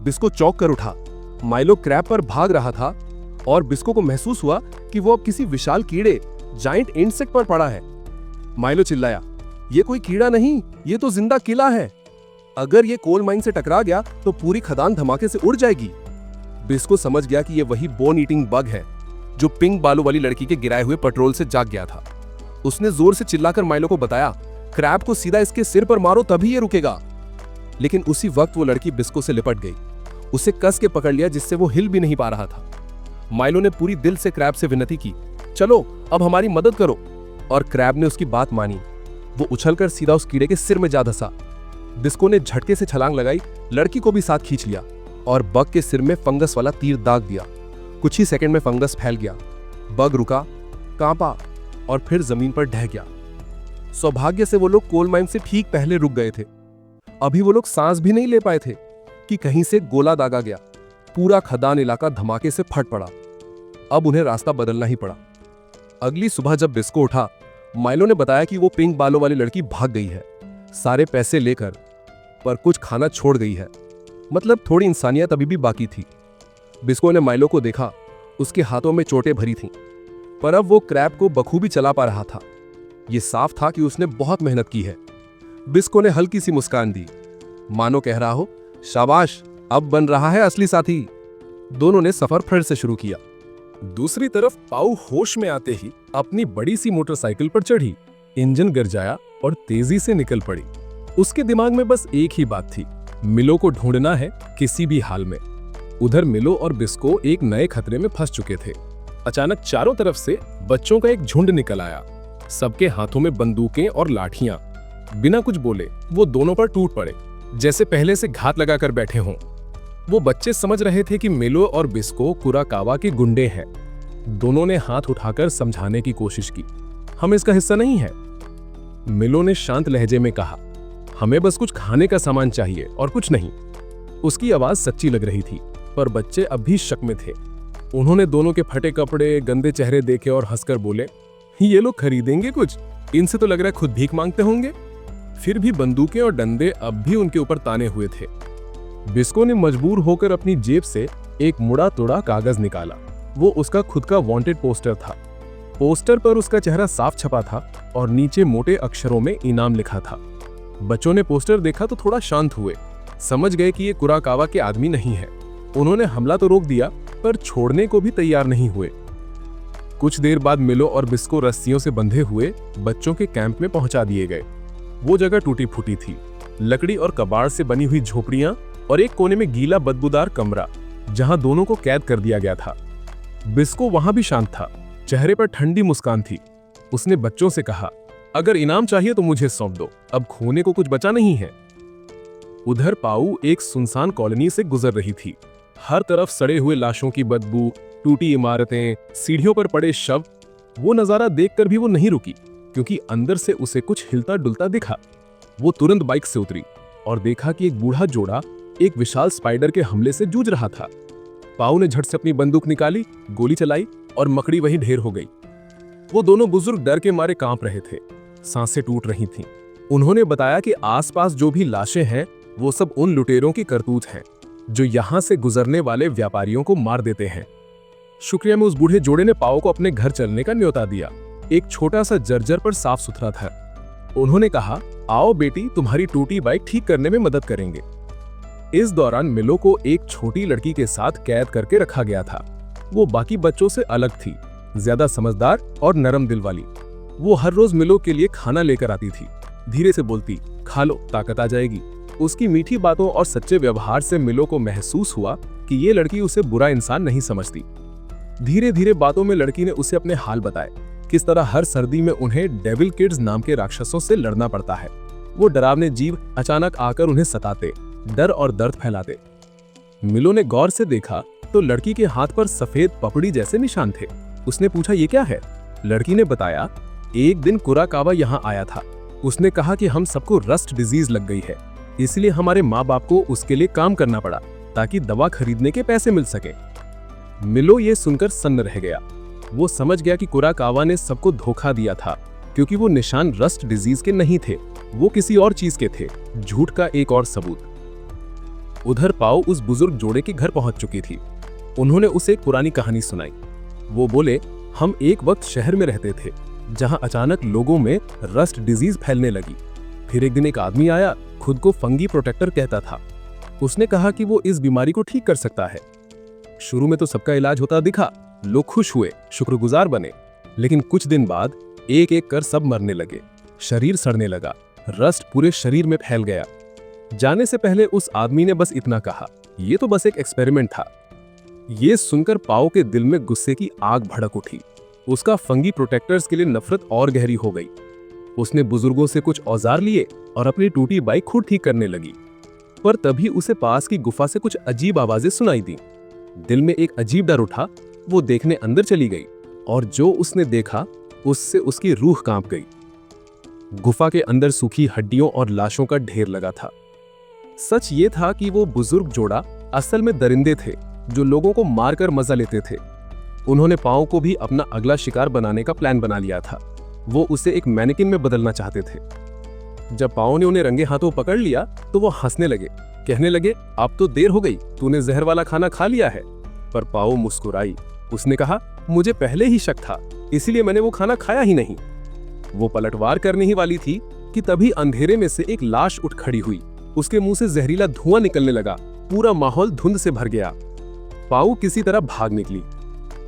बिस्को चौंक कर उठा। माइलो क्रैब पर भाग रहा था और बिस्को को महसूस हुआ कि वो अब किसी विशाल कीड़े, जाइंट इंसेक्ट पर पड़ा है। माइलो चिल्लाया, ये कोई कीड़ा नहीं, ये तो जिंदा किला है। अगर ये कोल माइन से टकरा गया तो पूरी खदान धमाके से उड़ जाएगी। बिस्को समझ गया कि ये वही बोन ईटिंग बग है जो पिंक बालों वाली लड़की के गिराए हुए पेट्रोल से जाग गया था। उसने जोर से चिल्लाकर माइलो को बताया, क्रैब को सीधा इसके सिर पर मारो तभी ये रुकेगा। लेकिन उसी वक्त वो लड़की बिस्को से लिपट गई, उसे कस के पकड़ लिया जिससे वो हिल भी नहीं पा रहा था। माइलो ने पूरी दिल से क्रैब से विनती की, चलो अब हमारी मदद करो, और क्रैब ने उसकी बात मानी। वो उछलकर सीधा उस कीड़े के सिर में जा धंसा। बिस्को ने झटके से छलांग लगाई, लड़की को भी साथ खींच लिया और बग के सिर में फंगस वाला तीर दाग दिया। कुछ ही सेकंड में फंगस फैल गया। बग रुका, कांपा और फिर जमीन पर ढह गया। सौभाग्य से वो लोग कोल माइन से ठीक पहले रुक गए थे। अभी वो लोग सांस भी नहीं ले पाए थे कि कहीं से गोला दागा गया। पूरा खदान इलाका धमाके से फट पड़ा। अब उन्हें रास्ता बदलना ही पड़ा। अगली सुबह जब बिस्को उठा, माइलो ने बताया कि वो पिंक बालों वाली लड़की भाग गई है, सारे पैसे लेकर, पर कुछ खाना छोड़ गई है। मतलब थोड़ी इंसानियत अभी भी बाकी थी। बिस्को ने माइलो को देखा, उसके हाथों में चोटें भरी थीं, पर अब वो क्रैब को बखूबी चला पा रहा था। ये साफ था कि उसने बहुत मेहनत की है। बिस्को ने हल्की सी मुस्कान दी, मानो कह रहा हो, शाबाश, अब बन रहा है असली साथी। दोनों ने सफर फिर से शुरू किया। दूसरी तरफ पाऊ होश में आते ही अपनी बड़ी सी मोटरसाइकिल पर चढ़ी, इंजन गरजाया और तेजी से निकल पड़ी। उसके दिमाग में बस एक ही बात थी, मिलो को ढूंढना है किसी भी हाल में। उधर मिलो और बिस्को एक नए खतरे में फंस चुके थे। अचानक चारों तरफ से बच्चों का एक झुंड निकल आया। सबके हाथों में बंदूकें और लाठियां। बिना कुछ बोले वो दोनों पर टूट पड़े, जैसे पहले से घात लगाकर बैठे हों। वो बच्चे समझ रहे थे कि मिलो और बिस्को कुराकावा के गुंडे हैं। दोनों ने हाथ उठाकर समझाने की कोशिश की, हम इसका हिस्सा नहीं है। मिलो ने शांत लहजे में कहा, हमें बस कुछ खाने का सामान चाहिए और कुछ नहीं। उसकी आवाज सच्ची लग रही थी, पर बच्चे अब भी शक में थे। उन्होंने दोनों के फटे कपड़े, गंदे चेहरे देखे और हंसकर बोले, ये लोग खरीदेंगे कुछ? इनसे तो लग रहा है खुद भीख मांगते होंगे। फिर भी बंदूकें और डंडे अब भी उनके ऊपर ताने हुए थे। बिस्को ने मजबूर होकर अपनी जेब से एक मुड़ा तोड़ा कागज निकाला। वो उसका खुद का वांटेड पोस्टर था। पोस्टर पर उसका चेहरा साफ छपा था और नीचे मोटे अक्षरों में इनाम लिखा था। बच्चों ने पोस्टर देखा तो थोड़ा शांत हुए, समझ गए कि ये कुराकावा के आदमी नहीं है। उन्होंने हमला तो रोक दिया, पर छोड़ने को भी तैयार नहीं हुए। कुछ देर बाद मिलो और बिस्को रस्सियों से बंधे हुए बच्चों के कैंप में पहुंचा दिए गए। वो जगह टूटी फूटी थी, लकड़ी और कबाड़ से बनी हुई झोपड़ियां और एक कोने में गीला बदबूदार कमरा जहां दोनों को कैद कर दिया गया था। बिस्को वहां भी शांत था, चेहरे पर ठंडी मुस्कान थी। उसने बच्चों से कहा, अगर इनाम चाहिए तो मुझे सौंप दो, अब खोने को कुछ बचा नहीं है। उधर पाऊ एक सुनसान कॉलोनी से गुजर रही थी। हर तरफ सड़े हुए लाशों की बदबू, टूटी इमारतें, सीढ़ियों पर पड़े शव। वो नजारा देखकर भी वो नहीं रुकी, क्योंकि अंदर से उसे कुछ हिलता डुलता दिखा। वो तुरंत बाइक से उतरी और देखा कि एक बूढ़ा जोड़ा एक विशाल स्पाइडर के हमले से जूझ रहा था। पाऊ ने झट से अपनी बंदूक निकाली, गोली चलाई और मकड़ी वहीं ढेर हो गई। वो दोनों बुजुर्ग डर के मारे कांप रहे थे, सांसें टूट रही थीं। उन्होंने बताया कि आसपास जो भी लाशें हैं वो सब उन लुटेरों की करतूत हैं जो यहां से गुजरने वाले व्यापारियों को मार देते हैं। शुक्रिया में उस बूढ़े जोड़े ने पाओ को अपने घर चलने का न्योता दिया। एक छोटा सा जर्जर पर साफ सुथरा था। उन्होंने कहा, आओ बेटी, तुम्हारी टूटी बाइक ठीक करने में मदद करेंगे। इस दौरान मिलो को एक छोटी लड़की के साथ कैद करके रखा गया था। वो बाकी बच्चों से अलग थी, ज्यादा समझदार और नरम दिल वाली। वो हर रोज मिलो के लिए खाना लेकर आती थी, धीरे से बोलती, खा लो, ताकत आ जाएगी। उसकी मीठी बातों और सच्चे व्यवहार से मिलो को महसूस हुआ कि ये लड़की उसे बुरा इंसान नहीं समझती। धीरे धीरे बातों में लड़की ने उसे अपने हाल बताए, किस तरह हर सर्दी में उन्हें डेविल किड्स नाम के राक्षसों से लड़ना पड़ता है। वो डरावने जीव अचानक आकर उन्हें सताते, डर और दर्द फैलाते। मिलो ने गौर से देखा तो लड़की के हाथ पर सफेद पपड़ी जैसे निशान थे। उसने पूछा, ये क्या है? लड़की ने बताया, एक दिन कुराकावा यहाँ आया था। उसने कहा कि हम सबको रस्ट डिजीज लग गई है, इसलिए हमारे माँ बाप को उसके लिए काम करना पड़ा ताकि दवा खरीदने के पैसे मिल सके। मिलो ये सुनकर सन्न रह गया। वो समझ गया कि कुराकावा ने सबको धोखा दिया था, क्योंकि वो निशान रस्ट डिजीज के नहीं थे, वो किसी और चीज के थे, झूठ का एक और सबूत। उधर पाओ उस बुजुर्ग जोड़े के घर पहुंच चुकी थी। उन्होंने उसे एक पुरानी कहानी सुनाई। वो बोले, हम एक वक्त शहर में रहते थे जहां अचानक लोगों में रस्ट डिजीज फैलने लगी। फिर एक दिन एक आदमी आया, खुद को फंगी प्रोटेक्टर कहता था। उसने कहा कि वो इस बीमारी को ठीक कर सकता है। शुरू में तो सबका इलाज होता दिखा, लोग खुश हुए, शुक्रगुजार बने। लेकिन कुछ दिन बाद एक एक कर सब मरने लगे, शरीर सड़ने लगा, रस्ट पूरे शरीर में फैल गया। जाने से पहले उस आदमी ने बस इतना कहा, ये तो बस एक एक्सपेरिमेंट था। ये सुनकर पाओ के दिल में गुस्से की आग भड़क उठी। उसका फंगी प्रोटेक्टर्स के लिए नफरत और गहरी हो गई। उसने बुजुर्गों से कुछ औजार लिए और अपनी टूटी बाइक खुद ठीक करने लगी। पर तभी उसे पास की गुफा से कुछ अजीब आवाजें सुनाई दी। दिल में एक अजीब डर उठा। वो देखने अंदर चली गई और जो उसने देखा उससे उसकी रूह कांप गई। गुफा के अंदर सूखी हड्डियों और लाशों का ढेर लगा था। सच ये था कि वो बुजुर्ग जोड़ा असल में दरिंदे थे जो लोगों को मारकर मजा लेते थे। उन्होंने पाओ को भी अपना अगला शिकार बनाने का प्लान बना लिया था। वो उसे एक मैनेकिन में बदलना चाहते थे। जब पाओ ने उन्हें रंगे हाथों पकड़ लिया तो वो हंसने लगे, कहने लगे, अब तो देर हो गई, तूने जहर वाला खाना खा लिया है। पर पाओ मुस्कुराई। उसने कहा, मुझे पहले ही शक था, इसलिए मैंने वो खाना खाया ही नहीं। वो पलटवार करने ही वाली थी कि तभी अंधेरे में से एक लाश उठ खड़ी हुई। उसके मुंह से जहरीला धुआं निकलने लगा। पूरा माहौल धुंध से भर गया। पाओ किसी तरह भाग निकली।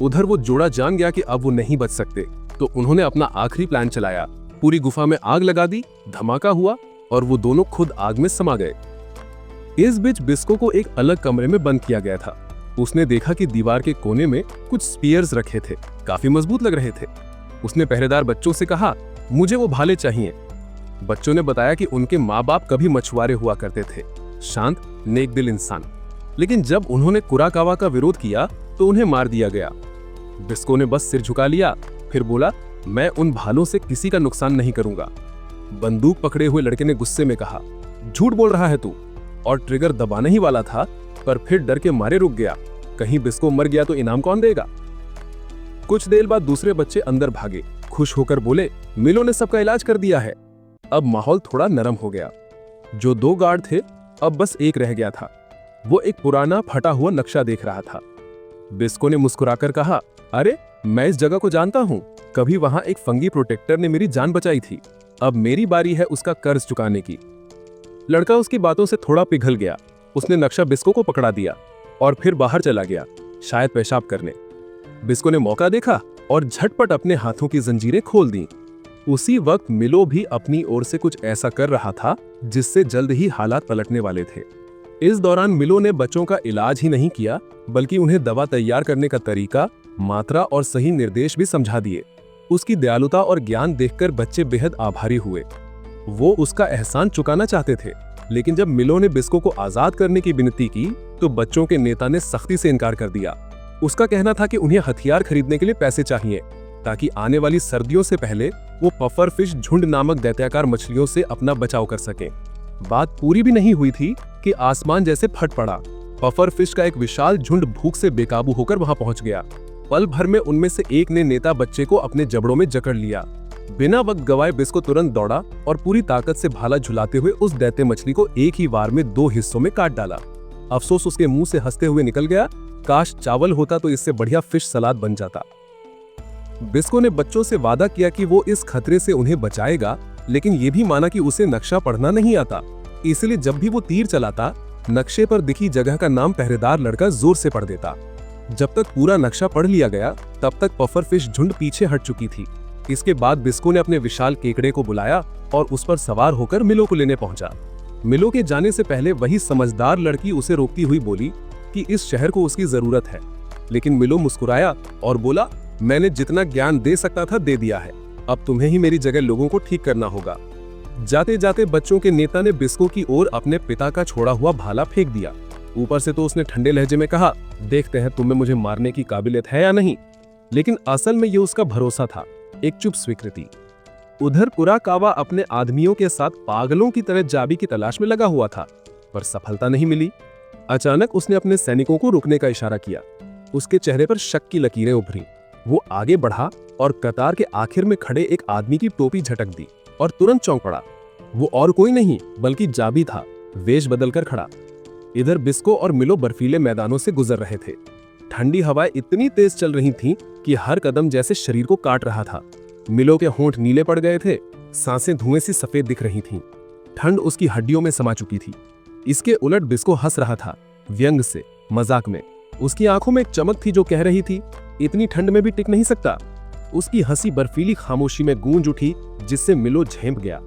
उधर वो जोड़ा जान गया कि अब वो नहीं बच सकते, तो उन्होंने अपना आखिरी प्लान चलाया। पूरी गुफा में आग लगा दी, धमाका हुआ और वो दोनों खुद आग में समा गए। इस बीच बिस्को को एक अलग कमरे में बंद किया गया था। उसने देखा कि दीवार के कोने में कुछ स्पीयर्स रखे थे, काफी मजबूत लग रहे थे। उसने पहरेदार बच्चों से कहा, मुझे वो भाले चाहिए। बच्चों ने बताया कि उनके माँ बाप कभी मछुआरे हुआ करते थे, शांत नेक दिल इंसान, लेकिन जब उन्होंने कुराकावा का विरोध किया तो उन्हें मार दिया गया। बिस्को ने बस सिर झुका लिया, फिर बोला, मैं उन भालों से किसी का नुकसान नहीं करूंगा। बंदूक पकड़े हुए लड़के ने गुस्से में कहा, झूठ बोल रहा है तू, और ट्रिगर दबाने ही वाला था, पर फिर डर के मारे रुक गया। कहीं बिस्को मर गया तो इनाम कौन देगा। कुछ देर बाद दूसरे बच्चे अंदर भागे, खुश होकर बोले, मिलो ने सबका इलाज कर दिया है। अब माहौल थोड़ा नरम हो गया। जो 2 गार्ड थे, अब बस एक रह गया था। वो एक पुराना फटा हुआ नक्शा देख रहा था। बिस्को ने मुस्कुराकर कहा, अरे मैं इस जगह को जानता हूं, कभी वहां एक फंगी प्रोटेक्टर ने मेरी जान बचाई थी। अब मेरी बारी है उसका कर्ज चुकाने की। लड़का उसकी बातों से थोड़ा पिघल गया। उसने नक्शा बिस्को को पकड़ा दिया और फिर बाहर चला गया, शायद पेशाब करने। बिस्को ने मौका देखा और झटपट अपने हाथों की जंजीरें खोल दी। उसी वक्त मिलो भी अपनी ओर से कुछ ऐसा कर रहा था जिससे जल्द ही हालात पलटने वाले थे। इस दौरान मिलो ने बच्चों का इलाज ही नहीं किया, बल्कि उन्हें दवा तैयार करने का तरीका, मात्रा और सही निर्देश भी समझा दिए। उसकी दयालुता और ज्ञान देखकर बच्चे बेहद आभारी हुए। वो उसका एहसान चुकाना चाहते थे, लेकिन जब मिलो ने बिस्को को आजाद करने की विनती की तो बच्चों के नेता ने सख्ती से इनकार कर दिया। उसका कहना था कि उन्हें हथियार खरीदने के लिए पैसे चाहिए, ताकि आने वाली सर्दियों से पहले वो पफर फिश झुंड नामक दैत्याकार मछलियों से अपना बचाव कर सकें। बात पूरी भी नहीं हुई थी कि आसमान जैसे फट पड़ा। पफर फिश का एक विशाल झुंड भूख से बेकाबू होकर वहां पहुंच गया। पल भर में उनमें से एक ने नेता बच्चे को अपने जबड़ों में जकड़ लिया। बिना वक्त गवाए बिस्को तुरंत दौड़ा और पूरी ताकत से भाला झुलाते हुए उस दैत्य मछली को एक ही वार में 2 हिस्सों में काट डाला। अफसोस उसके मुंह से हंसते हुए निकल गया, काश चावल होता तो इससे बढ़िया फिश सलाद बन जाता। बिस्को ने बच्चों से वादा किया कि वो इस खतरे से उन्हें बचाएगा, लेकिन ये भी माना कि उसे नक्शा पढ़ना नहीं आता, इसलिए जब भी वो तीर चलाता, नक्शे पर दिखी जगह का नाम पहरेदार लड़का जोर से पढ़ देता। जब तक पूरा नक्शा पढ़ लिया गया, तब तक पफर फिश झुंड पीछे हट चुकी थी। इसके बाद बिस्को ने अपने विशाल केकड़े को बुलाया और उस पर सवार होकर मिलो को लेने पहुंचा। मिलो के जाने से पहले वही समझदार लड़की उसे रोकती हुई बोली कि इस शहर को उसकी जरूरत है, लेकिन मिलो मुस्कुराया और बोला, मैंने जितना ज्ञान दे सकता था दे दिया है, अब तुम्हें ही मेरी जगह लोगों को ठीक करना होगा। जाते जाते बच्चों के नेता ने बिस्को की ओर अपने पिता का छोड़ा हुआ भाला फेंक दिया। ऊपर से तो उसने ठंडे लहजे में कहा, देखते हैं तुम्हें मुझे मारने की काबिलियत है या नहीं। लेकिन असल में यह उसका भरोसा था, एक चुप स्वीकृति। उधर कुराकावा अपने आदमियों के साथ पागलों की तरह जाबी की तलाश में लगा हुआ था, पर सफलता नहीं मिली। अचानक उसने अपने सैनिकों को रुकने का इशारा किया। उसके चेहरे पर शक की लकीरें उभरी। वो आगे बढ़ा और कतार के आखिर में खड़े एक आदमी की टोपी झटक दी और तुरंत चौंक पड़ा। वो और कोई नहीं बल्कि जाबी था, वेश बदलकर खड़ा। इधर बिस्को और मिलो बर्फीले मैदानों से गुजर रहे थे। ठंडी हवाएं इतनी तेज चल रही थीं कि हर कदम जैसे शरीर को काट रहा था। मिलो के होंठ नीले पड़ गए थे, सांसें धुएं सी सफेद दिख रही थीं। ठंड उसकी हड्डियों में समा चुकी थी। इसके उलट बिस्को हंस रहा था, व्यंग से, मजाक में। उसकी आंखों में एक चमक थी जो कह रही थी, इतनी ठंड में भी टिक नहीं सकता। उसकी हंसी बर्फीली खामोशी में गूंज उठी, जिससे मिलो झेंप गया।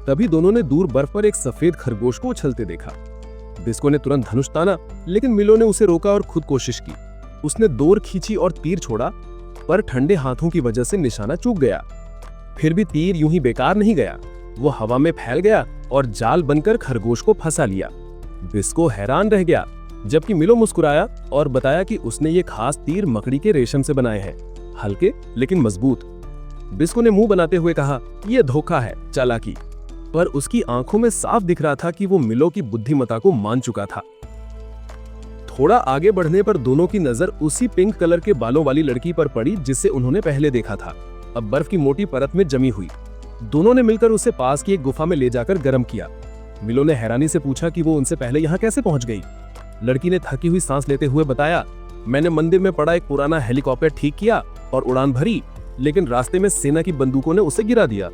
तभी दोनों ने दूर बर्फ पर एक सफेद खरगोश को उछलते देखा। बिस्को ने तुरंत धनुष ताना, लेकिन मिलो ने उसे रोका और खुद कोशिश की। उसने डोर खींची और तीर छोड़ा, पर ठंडे हाथों की वजह से निशाना चूक गया। फिर भी तीर यूं ही बेकार नहीं गया, वो हवा में फैल गया और जाल बनकर खरगोश को फंसा लिया। बिस्को हैरान रह गया, जबकि मिलो मुस्कुराया और बताया कि उसने ये खास तीर मकड़ी के रेशम से बनाए हैं, हल्के लेकिन मजबूत। बिस्को ने मुंह बनाते हुए कहा, यह धोखा है, चालाकी। पर उसकी आंखों में साफ दिख रहा था कि वो मिलो की बुद्धिमत्ता को मान चुका था। थोड़ा आगे बढ़ने पर दोनों की नजर उसी पिंक कलर के बालों वाली लड़की पर पड़ी जिसे उन्होंने पहले देखा था, अब बर्फ की मोटी परत में जमी हुई। दोनों ने मिलकर उसे पास की एक गुफा में ले जाकर गर्म किया। मिलो ने हैरानी से पूछा कि वो उनसे पहले यहाँ कैसे पहुंच गई। लड़की ने थकी हुई सांस लेते हुए बताया, मैंने मंदिर में पड़ा एक पुराना हेलीकॉप्टर ठीक किया और उड़ान भरी, लेकिन रास्ते में सेना की बंदूकों ने उसे गिरा दिया।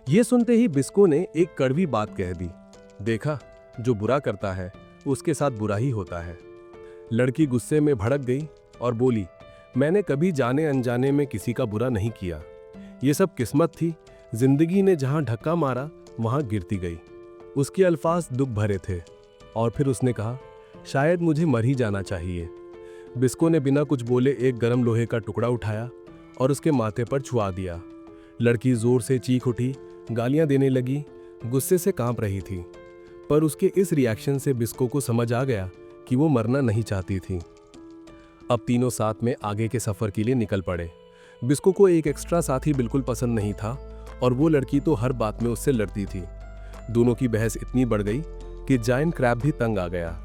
ये सुनते ही बिस्को ने एक कड़वी बात कह दी, देखा, जो बुरा करता है उसके साथ बुरा ही होता है। लड़की गुस्से में भड़क गई और बोली, मैंने कभी जाने अनजाने में किसी का बुरा नहीं किया, ये सब किस्मत थी, जिंदगी ने जहां धक्का मारा वहां गिरती गई। उसके अल्फाज दुख भरे थे और फिर उसने कहा, शायद मुझे मर ही जाना चाहिए। बिस्को ने बिना कुछ बोले एक गर्म लोहे का टुकड़ा उठाया और उसके माथे पर छुआ दिया। लड़की जोर से चीख उठी, गालियां देने लगी, गुस्से से कांप रही थी। पर उसके इस रिएक्शन से बिस्को को समझ आ गया कि वो मरना नहीं चाहती थी। अब तीनों साथ में आगे के सफर के लिए निकल पड़े। बिस्को को एक एक्स्ट्रा साथी बिल्कुल पसंद नहीं था और वो लड़की तो हर बात में उससे लड़ती थी। दोनों की बहस इतनी बढ़ गई कि जायंट क्रैब भी तंग आ गया।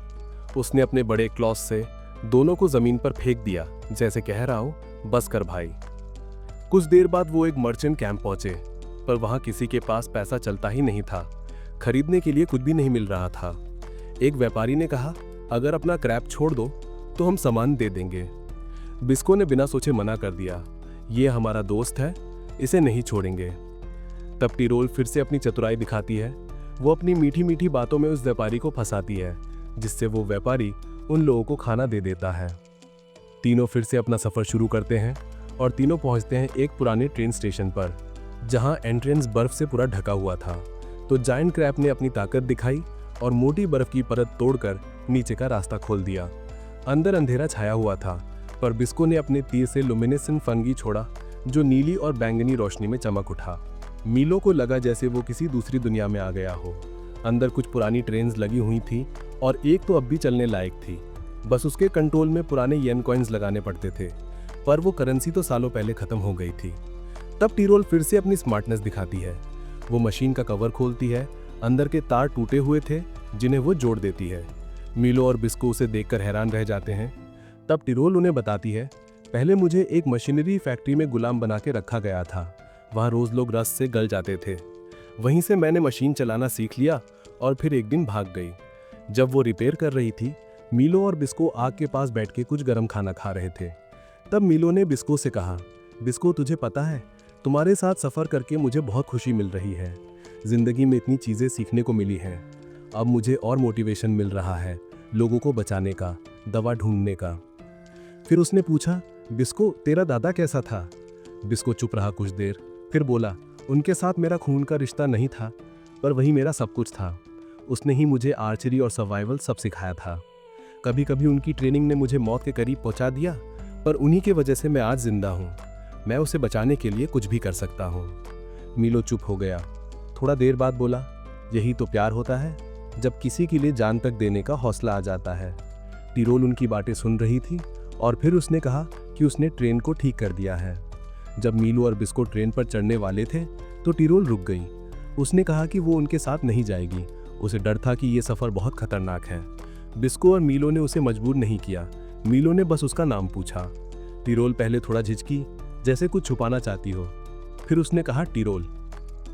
उसने अपने बड़े क्लॉस से दोनों को जमीन पर फेंक दिया, जैसे कह रहा हो बस कर भाई। कुछ देर बाद वो एक मर्चेंट कैंप पहुंचे, पर वहां किसी के पास पैसा चलता ही नहीं था। खरीदने के लिए कुछ भी नहीं मिल रहा था। एक व्यापारी ने कहा, अगर अपना क्रैब छोड़ दो तो हम सामान दे देंगे। बिस्को ने बिना सोचे मना कर दिया, ये हमारा दोस्त है, इसे नहीं छोड़ेंगे। तब टिरोल फिर से अपनी चतुराई दिखाती है। वो अपनी मीठी मीठी बातों में उस व्यापारी को फंसाती है, जिससे वो व्यापारी उन लोगों को खाना दे देता है। तीनों फिर से अपना सफर शुरू करते हैं और तीनों पहुंचते हैं एक पुराने ट्रेन स्टेशन पर, जहां एंट्रेंस बर्फ से पूरा ढका हुआ था। तो जायंट क्रैब ने अपनी ताकत दिखाई और मोटी बर्फ की परत तोड़कर नीचे का रास्ता खोल दिया। अंदर अंधेरा छाया हुआ था, पर बिस्को ने अपने तीर से लुमिनेसेंट फंगी छोड़ा, जो नीली और बैंगनी रोशनी में चमक उठा। मीलो को लगा जैसे वो किसी दूसरी दुनिया में आ गया हो। अंदर कुछ पुरानी ट्रेन्स लगी हुई थी और एक तो अब भी चलने लायक थी। बस उसके कंट्रोल में पुराने येन कॉइन्स लगाने पड़ते थे, पर वो करेंसी तो सालों पहले खत्म हो गई थी। तब टिरोल फिर से अपनी स्मार्टनेस दिखाती है। वो मशीन का कवर खोलती है। अंदर के तार टूटे हुए थे, जिन्हें वो जोड़ देती है। मीलो और बिस्को उसे देखकर हैरान रह जाते हैं। तब टिरोल उन्हें बताती है, पहले मुझे एक मशीनरी फैक्ट्री में गुलाम बना के रखा गया था। वहाँ रोज लोग रस से गल जाते थे। वहीं से मैंने मशीन चलाना सीख लिया और फिर एक दिन भाग गई। जब वो रिपेयर कर रही थी, मीलो और बिस्को आग के पास बैठ के कुछ गर्म खाना खा रहे थे। तब मीलो ने बिस्को से कहा, बिस्को तुझे पता है, तुम्हारे साथ सफ़र करके मुझे बहुत खुशी मिल रही है। जिंदगी में इतनी चीज़ें सीखने को मिली हैं। अब मुझे और मोटिवेशन मिल रहा है लोगों को बचाने का, दवा ढूंढने का। फिर उसने पूछा, बिस्को तेरा दादा कैसा था? बिस्को चुप रहा कुछ देर, फिर बोला, उनके साथ मेरा खून का रिश्ता नहीं था, पर वही मेरा सब कुछ था। उसने ही मुझे आर्चरी और सर्वाइवल सब सिखाया था। कभी कभी उनकी ट्रेनिंग ने मुझे मौत के करीब पहुंचा दिया, पर उन्हीं की वजह से मैं आज जिंदा हूँ। मैं उसे बचाने के लिए कुछ भी कर सकता हूँ। मीलो चुप हो गया। थोड़ा देर बाद बोला, यही तो प्यार होता है, जब किसी के लिए जान तक देने का हौसला आ जाता है। टिरोल उनकी बातें सुन रही थी और फिर उसने कहा कि उसने ट्रेन को ठीक कर दिया है। जब मीलो और बिस्को ट्रेन पर चढ़ने वाले थे तो टिरोल रुक गई। उसने कहा कि वो उनके साथ नहीं जाएगी। उसे डर था कि ये सफ़र बहुत खतरनाक है। बिस्को और मीलो ने उसे मजबूर नहीं किया। मीलो ने बस उसका नाम पूछा। टिरोल पहले थोड़ा झिझकी, जैसे कुछ छुपाना चाहती हो। फिर उसने कहा, टिरोल।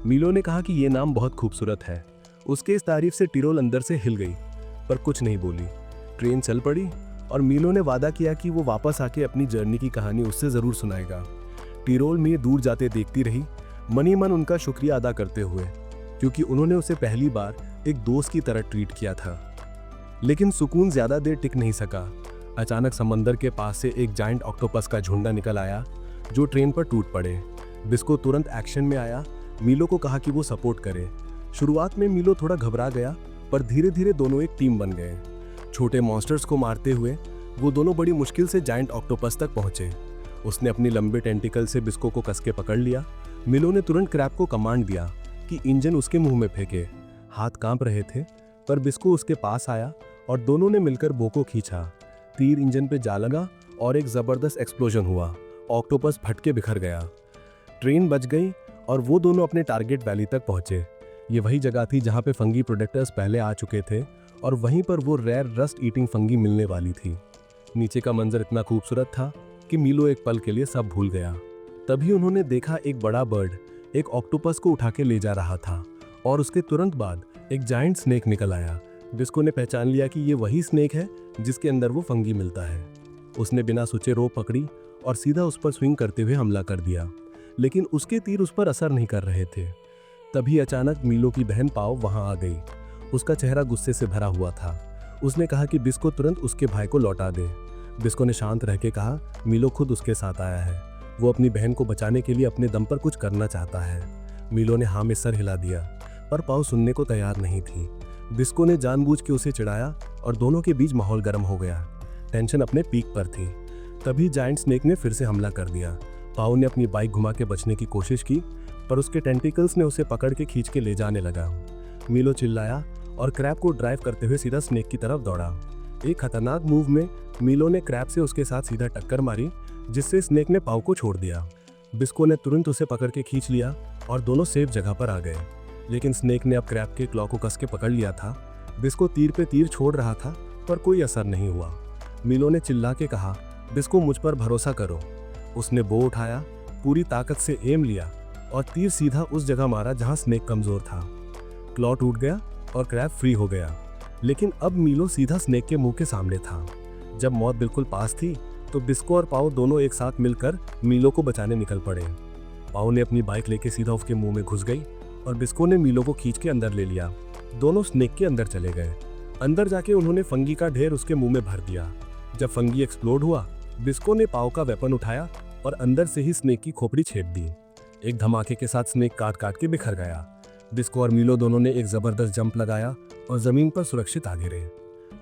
मीलो ने कहा कि ये नाम बहुत खूबसूरत है। उसके इस तारीफ से टिरोल अंदर से हिल गई, पर कुछ नहीं बोली। ट्रेन चल पड़ी और मीलो ने वादा किया कि वो वापस आके अपनी जर्नी की कहानी उससे ज़रूर सुनाएगा। टिरोल में दूर जाते देखती रही, मनी मन उनका शुक्रिया अदा करते हुए, क्योंकि उन्होंने उसे पहली बार एक दोस्त की तरह ट्रीट किया था। लेकिन सुकून ज़्यादा देर टिक नहीं सका। अचानक समंदर के पास से एक जायंट ऑक्टोपस का झुंडा निकल आया, जो ट्रेन पर टूट पड़े। बिस्को तुरंत एक्शन में आया, मीलो को कहा कि वो सपोर्ट करे। शुरुआत में मीलो थोड़ा घबरा गया, पर धीरे धीरे दोनों एक टीम बन गए। छोटे मॉन्स्टर्स को मारते हुए वो दोनों बड़ी मुश्किल से जायंट ऑक्टोपस तक पहुंचे। उसने अपनी लंबे टेंटिकल से बिस्को को कस के पकड़ लिया। मिलो ने तुरंत क्रैब को कमांड दिया कि इंजन उसके मुंह में फेंके। हाथ कांप रहे थे, पर बिस्को उसके पास आया और दोनों ने मिलकर बो को खींचा। तीर इंजन पे जा लगा और एक जबरदस्त एक्सप्लोजन हुआ। ऑक्टोपस फटके बिखर गया। ट्रेन बच गई और वो दोनों अपने टारगेट वैली तक पहुंचे। ये वही जगह थी जहां पे फंगी प्रोडक्टर्स पहले आ चुके थे और वहीं पर वो रेयर रस्ट ईटिंग फंगी मिलने वाली थी। नीचे का मंजर इतना खूबसूरत था कि मीलो एक पल के लिए सब भूल गया। तभी उन्होंने देखा एक बड़ा बर्ड एक ऑक्टोपस को उठा के ले जा रहा था और उसके तुरंत बाद एक जायंट स्नेक निकल आया। बिस्को ने पहचान लिया कि ये वही स्नेक है जिसके अंदर वो फंगी मिलता है। उसने बिना सोचे रोप पकड़ी और सीधा उस पर स्विंग करते हुए हमला कर दिया, लेकिन उसके तीर उस पर असर नहीं कर रहे थे। तभी अचानक मीलो की बहन पाव वहां आ गई। उसका चेहरा गुस्से से भरा हुआ था। उसने कहा कि बिस्को तुरंत उसके भाई को लौटा दे। बिस्को ने शांत रह के कहा, मीलो खुद उसके साथ आया है। वो अपनी बहन को बचाने के लिए अपने दम पर कुछ करना चाहता है। मीलो ने हाँ में सर हिला दिया, पर पाव सुनने को तैयार नहीं थी। बिस्को ने जानबूझ के उसे चिढ़ाया और दोनों के बीच माहौल गर्म हो गया। टेंशन अपने पीक पर थी। तभी जायंट स्नेक ने फिर से हमला कर दिया। पाओ ने अपनी बाइक घुमा के बचने की कोशिश की, पर उसके टेंटिकल्स ने उसे पकड़ के खींच के ले जाने लगा। मीलो चिल्लाया और क्रैब को ड्राइव करते हुए सीधा स्नेक की तरफ दौड़ा। एक खतरनाक मूव में मीलो ने क्रैब से उसके साथ सीधा टक्कर मारी, जिससे स्नेक ने पाओ को छोड़ दिया। बिस्को ने तुरंत उसे पकड़ के खींच लिया और दोनों सेफ जगह पर आ गए। लेकिन स्नेक ने अब क्रैब के क्लॉ को कस के पकड़ लिया था। बिस्को तीर पे तीर छोड़ रहा था, पर कोई असर नहीं हुआ। मीलो ने चिल्ला के कहा, बिस्को मुझ पर भरोसा करो। उसने बो उठाया, पूरी ताकत से एम लिया और तीर सीधा उस जगह मारा जहां स्नेक कमजोर था। क्लॉ टूट गया और क्रैब फ्री हो गया। लेकिन अब मीलो सीधा स्नेक के मुंह के सामने था। जब मौत बिल्कुल पास थी तो बिस्को और पाओ दोनों एक साथ मिलकर मीलो को बचाने निकल पड़े। पाओ ने अपनी बाइक लेके सीधा उसके मुंह में घुस गई और बिस्को ने मीलो को खींच के अंदर ले लिया। दोनों स्नेक के अंदर चले गए। अंदर जाके उन्होंने फंगी का ढेर उसके मुंह में भर दिया। जब फंगी एक्सप्लोड हुआ, बिस्को ने पाओ का वेपन उठाया और अंदर से ही स्नेक की खोपड़ी छेद दी। एक धमाके के साथ स्नेक काट काट के बिखर गया। बिस्को और मीलो दोनों ने एक जबरदस्त जंप लगाया और जमीन पर सुरक्षित आ गिरे।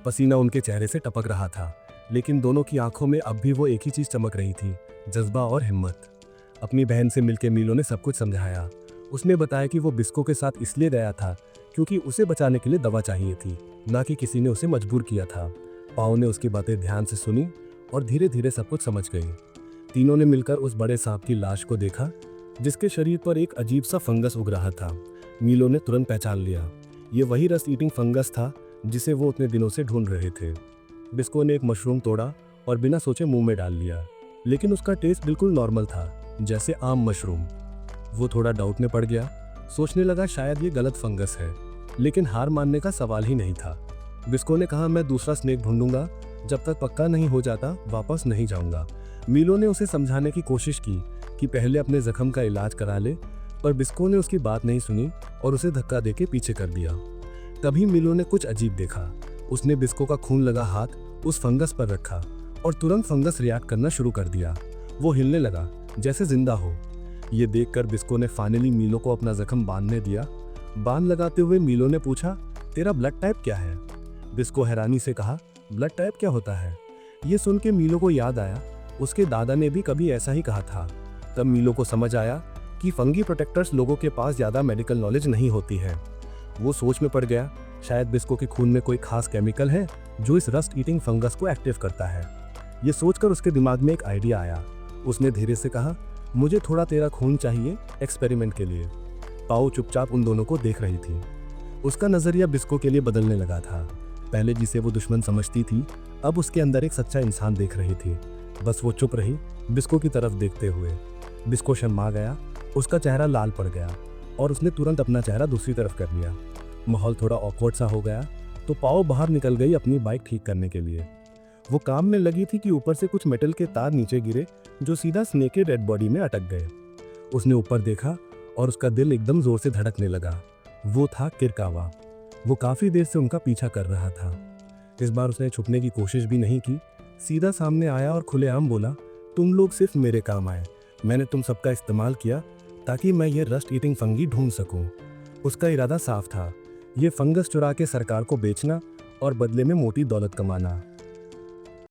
पसीना उनके चेहरे से टपक रहा था, लेकिन दोनों की आंखों में अब भी वो एक ही चीज चमक रही थी, जज्बा और हिम्मत। अपनी बहन से मिलकर मीलो ने सब कुछ समझाया। उसने बताया कि वो बिस्को के साथ इसलिए गया था क्योंकि उसे बचाने के लिए दवा चाहिए थी, ना कि किसी ने उसे मजबूर किया था। पाओ ने उसकी बातें ध्यान से सुनी और धीरे धीरे सब कुछ समझ गई। तीनों ने मिलकर उस बड़े सांप की लाश को देखा, जिसके शरीर पर एक अजीब सा फंगस उग रहा था। मीलो ने तुरंत पहचान लिया, ये वही रस्ट ईटिंग फंगस था जिसे वो उतने दिनों से ढूंढ रहे थे। बिस्को ने एक मशरूम तोड़ा और बिना सोचे मुंह में डाल लिया, लेकिन उसका टेस्ट बिल्कुल नॉर्मल था, जैसे आम मशरूम। वो थोड़ा डाउट में पड़ गया, सोचने लगा शायद ये गलत फंगस है, लेकिन हार मानने का सवाल ही नहीं था। बिस्को ने कहा, मैं दूसरा स्नेक ढूंढूंगा, जब तक पक्का नहीं हो जाता वापस नहीं जाऊंगा। मीलो ने उसे समझाने की कोशिश की कि पहले अपने जख्म का इलाज करा ले, पर बिस्को ने उसकी बात नहीं सुनी और उसे धक्का देके पीछे कर दिया। तभी मीलो ने कुछ अजीब देखा। उसने बिस्को का खून लगा हाथ उस फंगस पर रखा और तुरंत फंगस रिएक्ट करना शुरू कर दिया। वो हिलने लगा जैसे जिंदा हो। ये देखकर बिस्को ने फाइनली मीलो को अपना जख्म बांधने दिया। बांध लगाते हुए मीलो ने पूछा, तेरा ब्लड टाइप क्या है? बिस्को हैरानी से कहा, ब्लड टाइप क्या होता है? ये सुन के मीलो को याद आया, उसके दादा ने भी कभी ऐसा ही कहा था। तब मीलो को समझ आया कि फंगी प्रोटेक्टर्स लोगों के पास ज़्यादा मेडिकल नॉलेज नहीं होती है। वो सोच में पड़ गया, शायद बिस्को के खून में कोई खास केमिकल है जो इस रस्ट ईटिंग फंगस को एक्टिव करता है। ये सोचकर उसके दिमाग में एक आइडिया आया। उसने धीरे से कहा, मुझे थोड़ा तेरा खून चाहिए एक्सपेरिमेंट के लिए। पाओ चुपचाप उन दोनों को देख रही थी। उसका नजरिया बिस्को के लिए बदलने लगा था। पहले जिसे वो दुश्मन समझती थी, अब उसके अंदर एक सच्चा इंसान देख रही थी। बस वो चुप रही, बिस्को की तरफ देखते हुए। बिस्को शर्मा गया, उसका चेहरा लाल पड़ गया और उसने तुरंत अपना चेहरा दूसरी तरफ कर लिया। माहौल थोड़ा ऑकवर्ड सा हो गया तो पाओ बाहर निकल गई अपनी बाइक ठीक करने के लिए। वो काम में लगी थी कि ऊपर से कुछ मेटल के तार नीचे गिरे जो सीधा स्नेक के डेड बॉडी में अटक गए। उसने ऊपर देखा और उसका दिल एकदम जोर से धड़कने लगा। वो था किरकावा। वो काफी देर से उनका पीछा कर रहा था। इस बार उसने छुपने की कोशिश भी नहीं की, सीधा सामने आया और खुलेआम बोला, तुम लोग सिर्फ मेरे काम आए। मैंने तुम सबका इस्तेमाल किया ताकि मैं ये रस्ट ईटिंग फंगी ढूंढ सकूं। उसका इरादा साफ था, ये फंगस चुरा के सरकार को बेचना और बदले में मोटी दौलत कमाना।